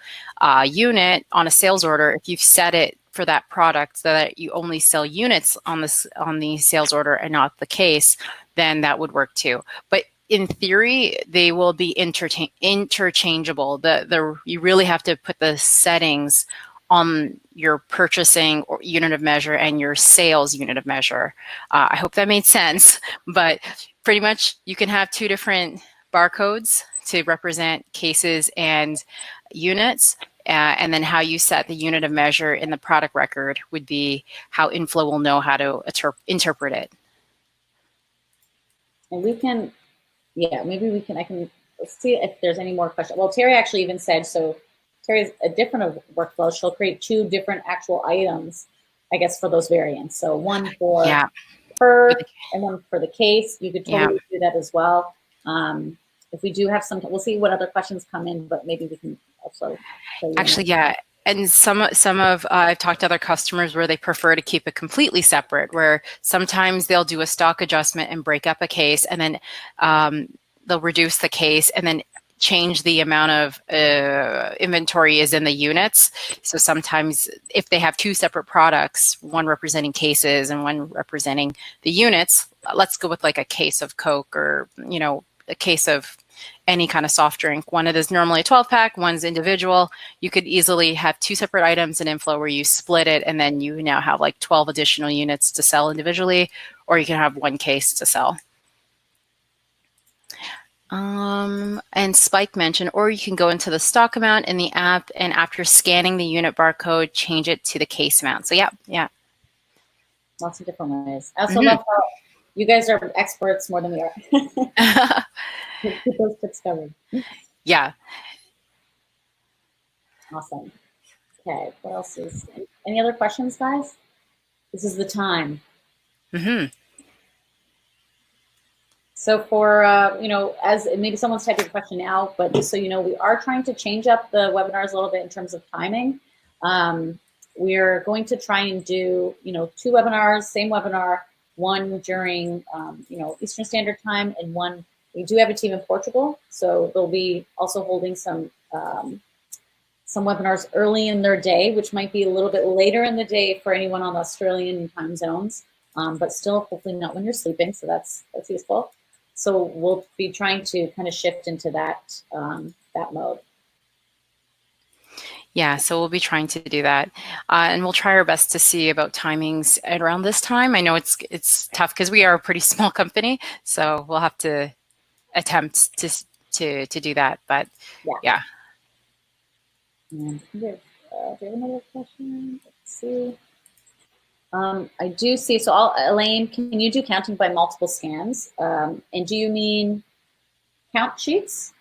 unit on a sales order, if you've set it for that product so that you only sell units on the sales order and not the case, then that would work too. But in theory, they will be interchangeable. You really have to put the settings on your purchasing or unit of measure and your sales unit of measure. I hope that made sense, but pretty much you can have two different barcodes to represent cases and units, and then how you set the unit of measure in the product record would be how inFlow will know how to interpret it. And we can, maybe I can see if there's any more questions. Well, Terry actually even said, so Terry's a different workflow. She'll create 2 different actual items, I guess, for those variants. So one for her and one for the case. You could totally do that as well. If we do have some, we'll see what other questions come in, but maybe we can also actually, yeah. And some of I've talked to other customers where they prefer to keep it completely separate, where sometimes they'll do a stock adjustment and break up a case, and then they'll reduce the case and then change the amount of inventory is in the units. So sometimes if they have 2 separate products, one representing cases and one representing the units, let's go with like a case of Coke or, you know, a case of any kind of soft drink. One, it is normally a 12-pack, one's individual. You could easily have 2 separate items in inFlow where you split it, and then you now have like 12 additional units to sell individually, or you can have 1 case to sell. And Spike mentioned, or you can go into the stock amount in the app, and after scanning the unit barcode, change it to the case amount. So yeah. Lots of different ways. I also love how you guys are experts more than we are. Keep those tips covered. Yeah. Awesome. Okay, what else is, any other questions, guys? This is the time. So for, you know, as maybe someone's typing a question now, but just so you know, we are trying to change up the webinars a little bit in terms of timing. We're going to try and do, you know, 2 webinars, same webinar, one during, you know, Eastern Standard Time, and one, we do have a team in Portugal, so they'll be also holding some webinars early in their day, which might be a little bit later in the day for anyone on the Australian time zones, but still hopefully not when you're sleeping, so that's useful. So we'll be trying to kind of shift into that that mode. Yeah, so we'll be trying to do that, and we'll try our best to see about timings at around this time. I know it's tough because we are a pretty small company, so we'll have to attempt to do that. But yeah. And do you have another question? Let's see. I do see. So, Elaine, can you do counting by multiple scans? And do you mean count sheets?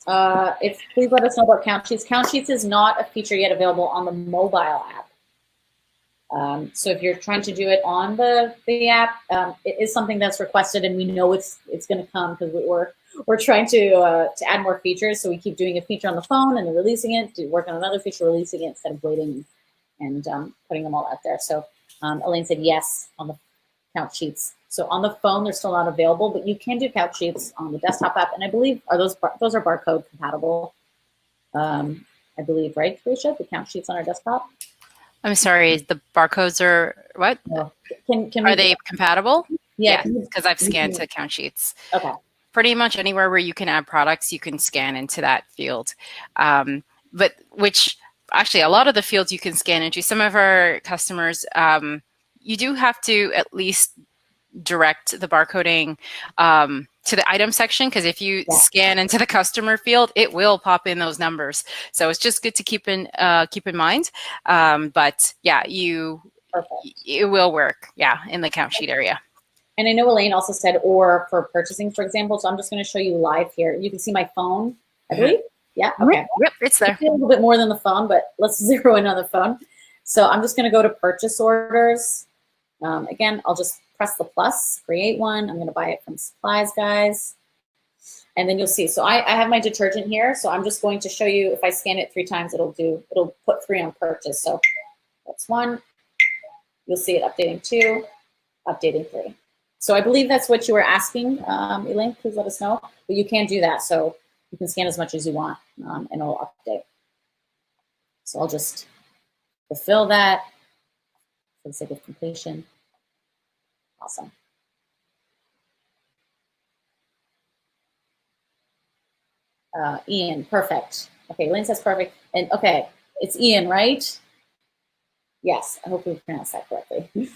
Please let us know about count sheets. Count sheets is not a feature yet available on the mobile app. So if you're trying to do it on the app, it is something that's requested, and we know it's going to come because we're trying to add more features. So we keep doing a feature on the phone and then releasing it, to work on another feature, releasing it instead of waiting and putting them all out there. So Elaine said yes on the count sheets. So on the phone, they're still not available, but you can do count sheets on the desktop app, and I believe those are barcode compatible. I believe, right, Kerisha? The count sheets on our desktop. I'm sorry, the barcodes are what? No. Are they compatible? Yeah, because I've scanned to count sheets. Okay. Pretty much anywhere where you can add products, you can scan into that field. But which actually a lot of the fields you can scan into. Some of our customers, you do have to at least direct the barcoding to the item section, because if you scan into the customer field, it will pop in those numbers. So it's just good to keep in mind. But yeah, it will work. Yeah, in the count sheet area. And I know Elaine also said, or for purchasing, for example. So I'm just going to show you live here. You can see my phone, I believe. Yeah. Okay. Yep, it's there. It's a little bit more than the phone, but let's zero in on the phone. So I'm just going to go to purchase orders. Again, I'll just press the plus, create one. I'm going to buy it from Supplies Guys. And then you'll see. So I have my detergent here. So I'm just going to show you, if I scan it 3 times, it'll put 3 on purchase. So that's 1. You'll see it updating 2, updating 3. So I believe that's what you were asking, Elaine. Please let us know. But you can do that. So you can scan as much as you want, and it'll update. So I'll just fulfill that for the sake of completion. Awesome. Ian, perfect. Okay, Lynn says perfect. And okay, it's Ian, right? Yes, I hope we pronounced that correctly.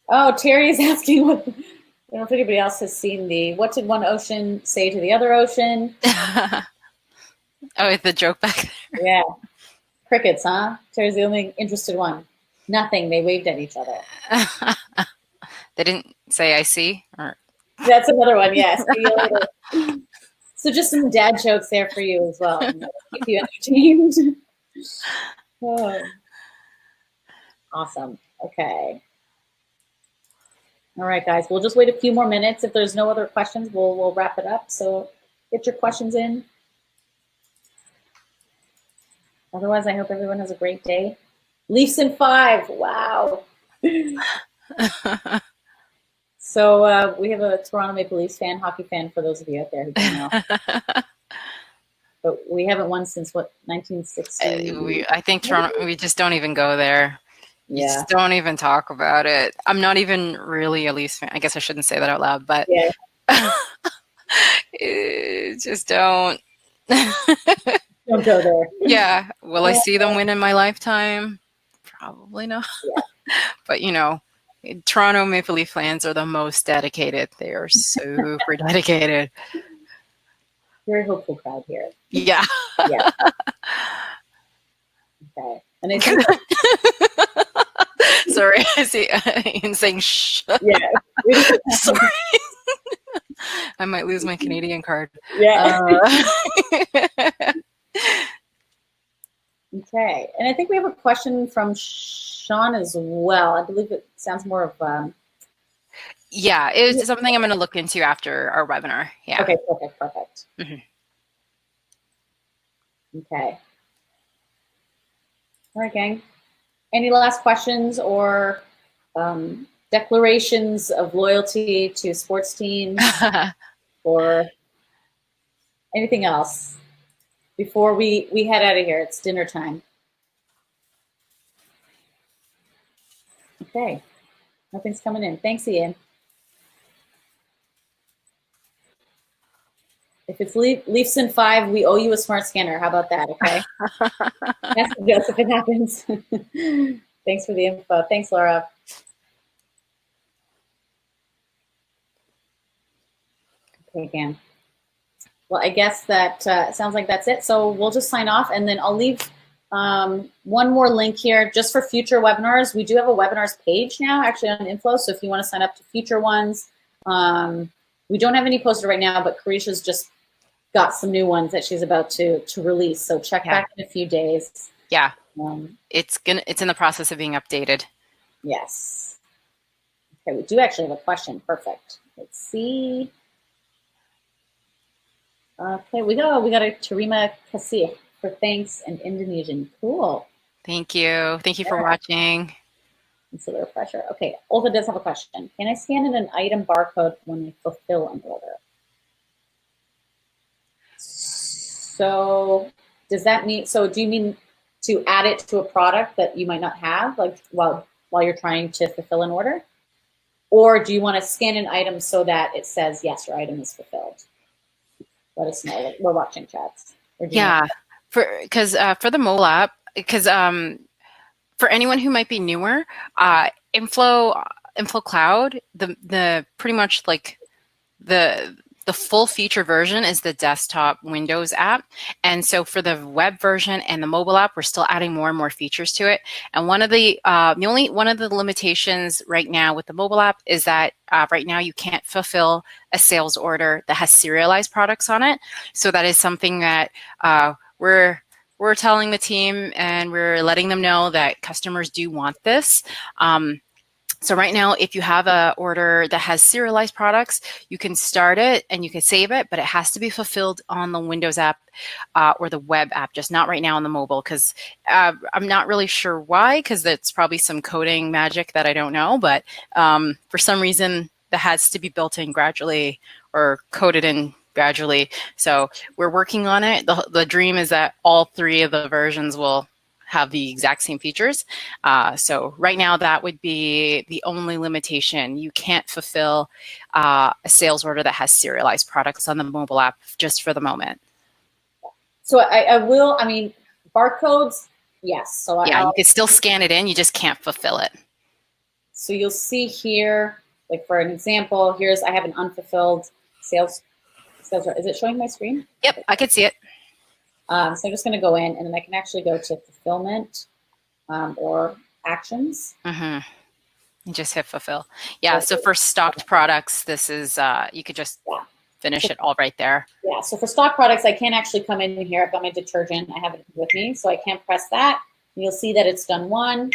Oh, Terry is asking what, I don't know if anybody else has seen what did one ocean say to the other ocean? Oh, the joke back there. Yeah. Crickets, huh? Terry's the only interested one. Nothing. They waved at each other. They didn't say I see? Or... That's another one, yes. See you later. So just some dad jokes there for you as well. Keep you entertained. Oh, awesome. Okay. All right, guys. We'll just wait a few more minutes. If there's no other questions, we'll wrap it up. So get your questions in. Otherwise, I hope everyone has a great day. Leafs in 5. Wow. So we have a Toronto Maple Leafs fan, hockey fan, for those of you out there who don't know. But we haven't won since, what, 1960? I think Toronto, we just don't even go there. You Yeah. just don't even talk about it. I'm not even really a Leafs fan. I guess I shouldn't say that out loud, but Yeah. just don't. Don't go there. Yeah. Will I see them win in my lifetime? Probably not. Yeah. But, you know, Toronto Maple Leaf fans are the most dedicated. They are super dedicated. Very hopeful crowd here. Yeah. Yeah. Okay. And I think sorry, I see Ian saying shh. yeah. Sorry. I might lose my Canadian card. Yeah. Okay. And I think we have a question from Sean as well. I believe it sounds more of yeah, it's something I'm going to look into after our webinar. Yeah. Okay, perfect. Mm-hmm. Okay. All right, gang. Any last questions or declarations of loyalty to sports teams or anything else before we head out of here? It's dinner time. Okay. Nothing's coming in. Thanks, Ian. If it's Leafs in 5, we owe you a smart scanner. How about that? Okay. That's the guess if it happens. Thanks for the info. Thanks, Laura. Okay, again. Well, I guess that sounds like that's it. So we'll just sign off, and then I'll leave one more link here just for future webinars. We do have a webinars page now, actually, on inFlow. So if you want to sign up to future ones, we don't have any posted right now, but Kerisha's just got some new ones that she's about to release. So check back in a few days. Yeah. It's in the process of being updated. Yes. Okay, we do actually have a question. Perfect. Let's see. Okay, we got a Terima Kasih for thanks in Indonesian. Cool. Thank you. Thank you for watching. It's a refresher. Okay, Olga does have a question. Can I scan in an item barcode when I fulfill an order? So does that mean, so do you mean to add it to a product that you might not have, like while you're trying to fulfill an order? Or do you want to scan an item so that it says, yes, your item is fulfilled? Let us know. We're watching chats. Yeah, because for the mobile app, because for anyone who might be newer, inFlow Cloud, the pretty much like the full feature version is the desktop Windows app. And so for the web version and the mobile app, we're still adding more and more features to it. And one of the limitations right now with the mobile app is that right now you can't fulfill a sales order that has serialized products on it. So that is something that we're telling the team, and we're letting them know that customers do want this. So right now, if you have an order that has serialized products, you can start it and you can save it, but it has to be fulfilled on the Windows app or the web app, just not right now on the mobile, because I'm not really sure why, because it's probably some coding magic that I don't know, but for some reason that has to be built in gradually or coded in gradually. So we're working on it. The dream is that all 3 of the versions will have the exact same features. So right now that would be the only limitation. You can't fulfill a sales order that has serialized products on the mobile app just for the moment. So I mean, barcodes, yes. So yeah, you can still scan it in, you just can't fulfill it. So you'll see here, like for an example, I have an unfulfilled sales order. Is it showing my screen? Yep, I could see it. So I'm just going to go in, and then I can actually go to fulfillment or actions. Mm-hmm. You just hit fulfill. Yeah, so for stocked products, this is, you could just finish it all right there. Yeah, so for stock products, I can't actually come in here. I've got my detergent. I have it with me, so I can't press that. You'll see that it's done 1,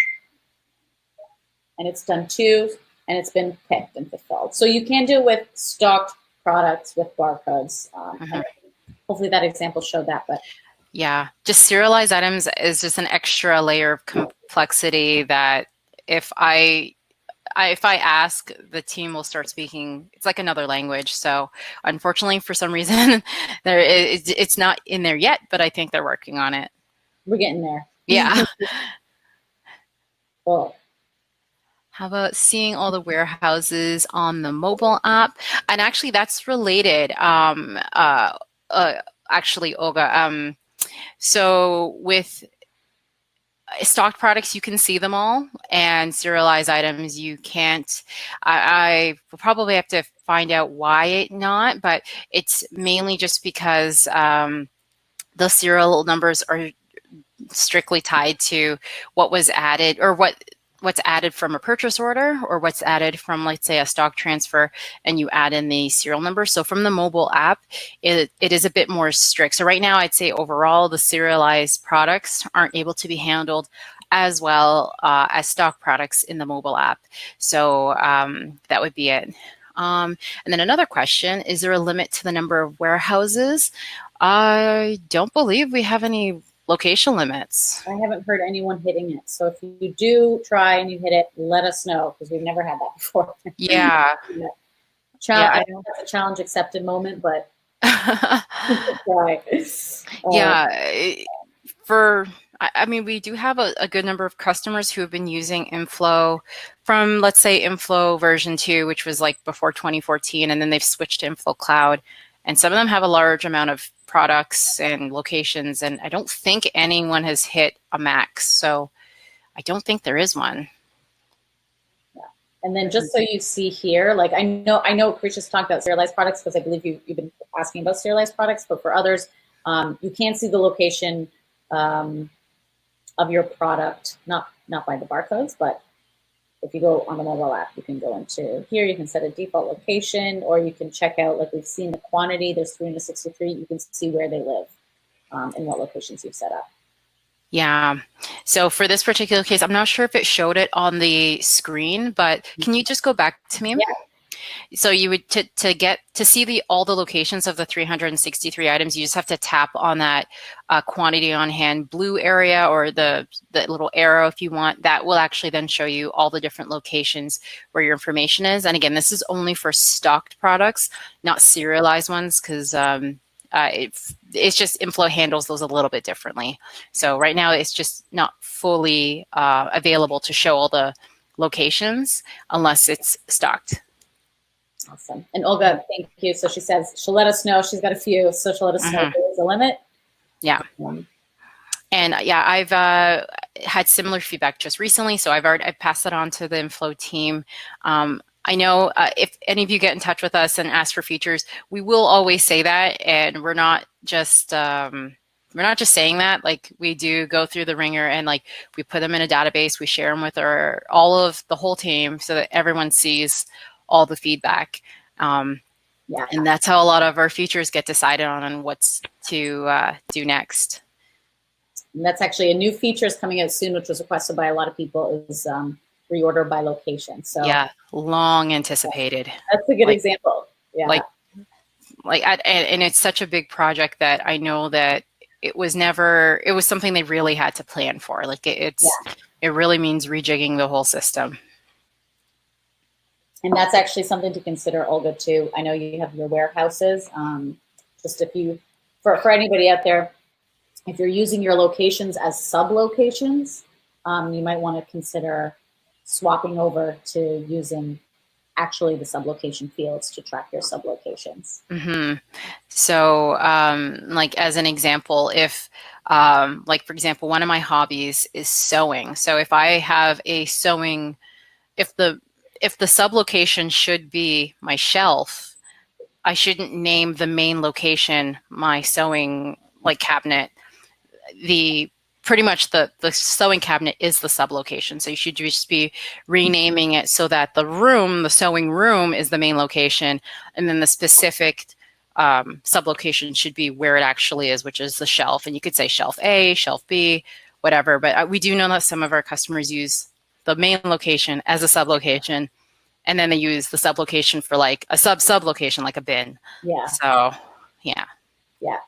and it's done 2, and it's been picked and fulfilled. So you can do it with stocked products with barcodes. And hopefully that example showed that, but yeah, just serialized items is just an extra layer of complexity that if I ask, the team will start speaking. It's like another language. So unfortunately, for some reason, it's not in there yet, but I think they're working on it. we're getting there. Yeah. Cool. How about seeing all the warehouses on the mobile app? And actually, that's related. Actually, Olga. So with stocked products, you can see them all, and serialized items, you can't. I will probably have to find out why it not, but it's mainly just because the serial numbers are strictly tied to what was added or what's added from a purchase order or what's added from, let's say, a stock transfer, and you add in the serial number. So from the mobile app, it is a bit more strict. So right now, I'd say overall, the serialized products aren't able to be handled as well as stock products in the mobile app. So that would be it. And then another question, is there a limit to the number of warehouses? I don't believe we have any location limits. I haven't heard anyone hitting it. So if you do try and you hit it, let us know, because we've never had that before. Yeah. I know that's a challenge accepted moment, but yeah. I mean, we do have a good number of customers who have been using inFlow from, let's say, inFlow version 2, which was like before 2014, and then they've switched to inFlow Cloud. And some of them have a large amount of products and locations, and I don't think anyone has hit a max. So I don't think there is one. Yeah. And then just so you see here, like I know Kerisha's talked about serialized products because I believe you've been asking about serialized products, but for others, you can see the location of your product, not by the barcodes, but if you go on the mobile app, you can go into here, you can set a default location, or you can check out, like we've seen the quantity, there's 363, you can see where they live and what locations you've set up. Yeah. So for this particular case, I'm not sure if it showed it on the screen, but can you just go back to me? Yeah. So you would, to get to see all the locations of the 363 items, you just have to tap on that quantity on hand blue area, or the little arrow if you want. That will actually then show you all the different locations where your information is. And again, this is only for stocked products, not serialized ones, because it's just inFlow handles those a little bit differently. So right now it's just not fully available to show all the locations unless it's stocked. Awesome. And Olga, thank you. So she says she'll let us know. She's got a few, so she'll let us know if there's a limit. Yeah. And yeah, I've had similar feedback just recently, so I've passed it on to the inFlow team. I know if any of you get in touch with us and ask for features, we will always say that, and we're not just saying that. Like, we do go through the ringer, and like we put them in a database, we share them with all of the whole team so that everyone sees all the feedback. Yeah, and that's how a lot of our features get decided on what's to do next. And that's actually a new feature is coming out soon, which was requested by a lot of people, is reorder by location. So yeah, long anticipated. That's a good example. Yeah. And it's such a big project that I know that it was something they really had to plan for. Like it really means rejigging the whole system. And that's actually something to consider, Olga, too. I know you have your warehouses. Just for anybody out there, if you're using your locations as sub-locations, you might want to consider swapping over to using actually the sub-location fields to track your sub-locations. Mm-hmm. So, like as an example, if, like for example, one of my hobbies is sewing. So if I have a sewing, if the sub-location should be my shelf, I shouldn't name the main location my sewing like cabinet. The pretty much the sewing cabinet is the sublocation. So you should just be renaming it so that the sewing room is the main location, and then the specific sublocation should be where it actually is, which is the shelf. And you could say shelf A, shelf B, whatever. But we do know that some of our customers use the main location as a sublocation, and then they use the sublocation for like a sublocation, like a bin. Yeah. So, yeah. Yeah.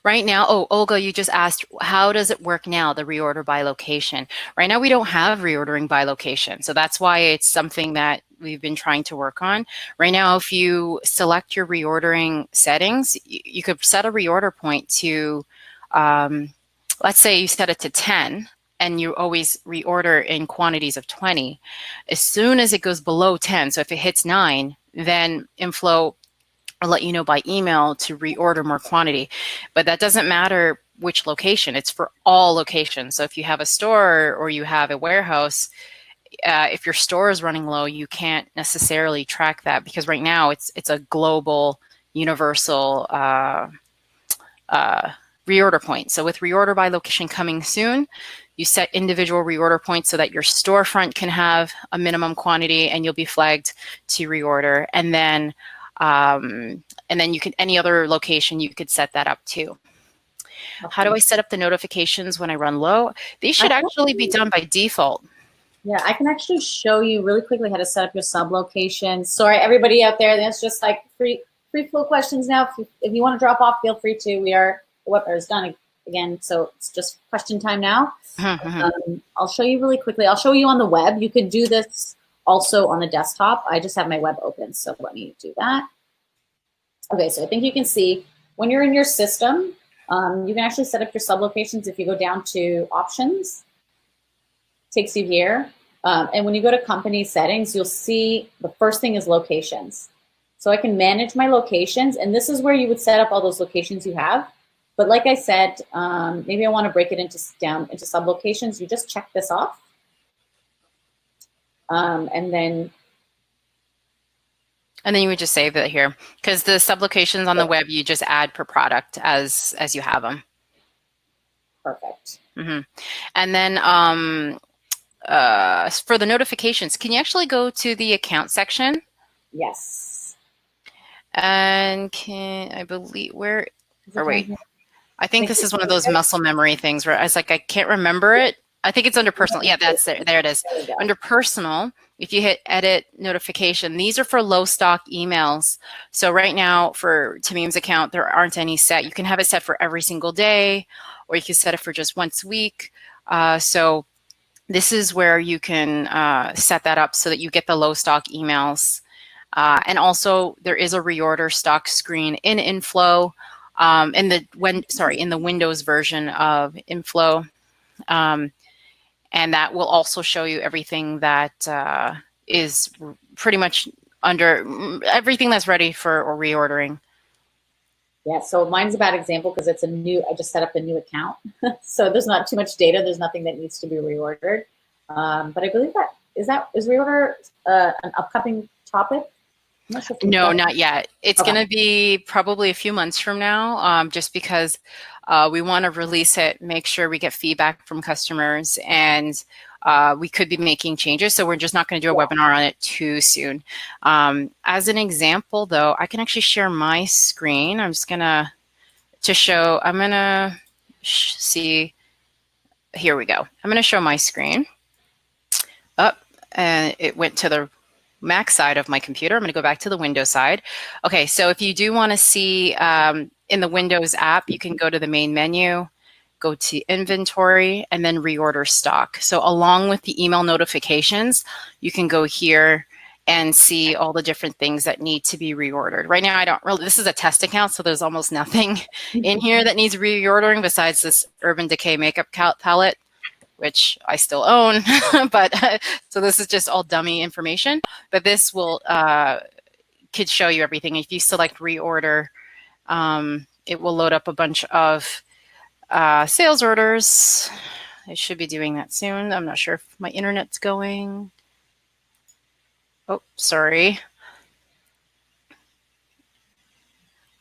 Right now, oh, Olga, you just asked, how does it work now, the reorder by location? Right now, we don't have reordering by location. So that's why it's something that we've been trying to work on. Right now, if you select your reordering settings, you could set a reorder point to, let's say you set it to 10, and you always reorder in quantities of 20. As soon as it goes below 10, so if it hits 9, then inFlow will let you know by email to reorder more quantity. But that doesn't matter which location. It's for all locations. So if you have a store or you have a warehouse, if your store is running low, you can't necessarily track that, because right now it's a global, universal reorder point. So with reorder by location coming soon, you set individual reorder points so that your storefront can have a minimum quantity and you'll be flagged to reorder. And then you can, any other location, you could set that up too. Okay. How do I set up the notifications when I run low? These should actually be done by default. Yeah, I can actually show you really quickly how to set up your sublocation. Sorry, everybody out there, that's just like free flow questions now. If you want to drop off, feel free to. The webinar is done again, so it's just question time now. I'll show you really quickly. I'll show you on the web. You could do this also on the desktop. I just have my web open, so let me do that. Okay, so I think you can see when you're in your system, you can actually set up your sublocations. If you go down to options, it takes you here. And when you go to company settings, you'll see the first thing is locations. So I can manage my locations, and this is where you would set up all those locations you have. But like I said, maybe I want to break it down into sublocations. You just check this off. And then you would just save it here, because the sublocations on the web, you just add per product as you have them. Perfect. And then for the notifications, can you actually go to the account section? Yes. And I think this is one of those muscle memory things where I was like, I can't remember it. I think it's under personal. Yeah, that's there. There it is. Under personal, if you hit edit notification, these are for low stock emails. So right now for Tameem's account, there aren't any set. You can have it set for every single day, or you can set it for just once a week. So this is where you can set that up so that you get the low stock emails. And also there is a reorder stock screen in inFlow, in the Windows version of inFlow. And that will also show you everything that is pretty much under everything that's ready for reordering. Yeah, so mine's a bad example because it's I just set up a new account. So there's not too much data. There's nothing that needs to be reordered. But I believe is reorder an upcoming topic? I'm not sure. No, not yet. It's going to be probably a few months from now, just because we want to release it, make sure we get feedback from customers, and we could be making changes. So we're just not going to do a webinar on it too soon. As an example, though, I can actually share my screen. I'm just going to show, I'm going to see, here we go. I'm going to show my screen. And it went to the Mac side of my computer. I'm going to go back to the Windows side. Okay, so if you do want to see in the Windows app, you can go to the main menu, go to inventory, and then reorder stock. So along with the email notifications, you can go here and see all the different things that need to be reordered. Right now, this is a test account, so there's almost nothing in here that needs reordering besides this Urban Decay makeup palette, which I still own, but so this is just all dummy information. But this will could show you everything. If you select reorder, it will load up a bunch of sales orders. It should be doing that soon. I'm not sure if my internet's going. Oh, sorry.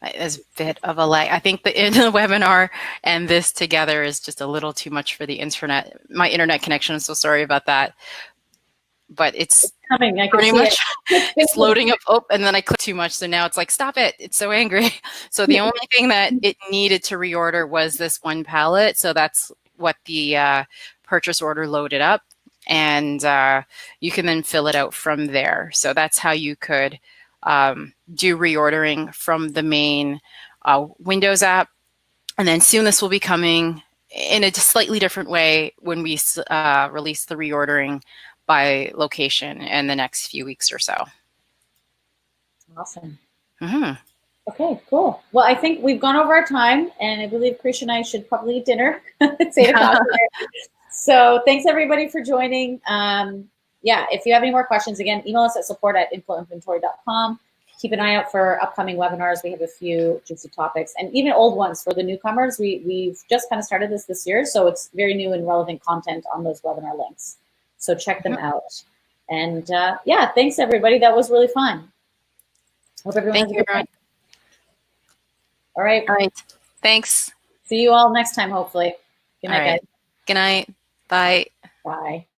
There's a bit of a lag. I think the in the webinar and this together is just a little too much for the internet. My internet connection. I'm so sorry about that. But it's Coming, I can pretty see much it. it's loading up. Oh, and then I clicked too much. So now it's like, stop it. It's so angry. So the only thing that it needed to reorder was this one pallet. So that's what the purchase order loaded up. And you can then fill it out from there. So that's how you could do reordering from the main Windows app. And then soon this will be coming in a slightly different way when we release the reordering by location in the next few weeks or so. Awesome. Mm-hmm. Okay, cool. Well, I think we've gone over our time, and I believe Kerisha and I should probably eat dinner. It's 8 o'clock here. So thanks everybody for joining. Yeah, if you have any more questions, again, email us at support@inflowinventory.com. Keep an eye out for upcoming webinars. We have a few juicy topics, and even old ones for the newcomers. We've just kind of started this year, so it's very new and relevant content on those webinar links. So check them out. And yeah, thanks everybody. That was really fun. Hope everyone has a good night. All right. All right. Thanks. See you all next time, hopefully. Good night, guys. Good night. Bye. Bye.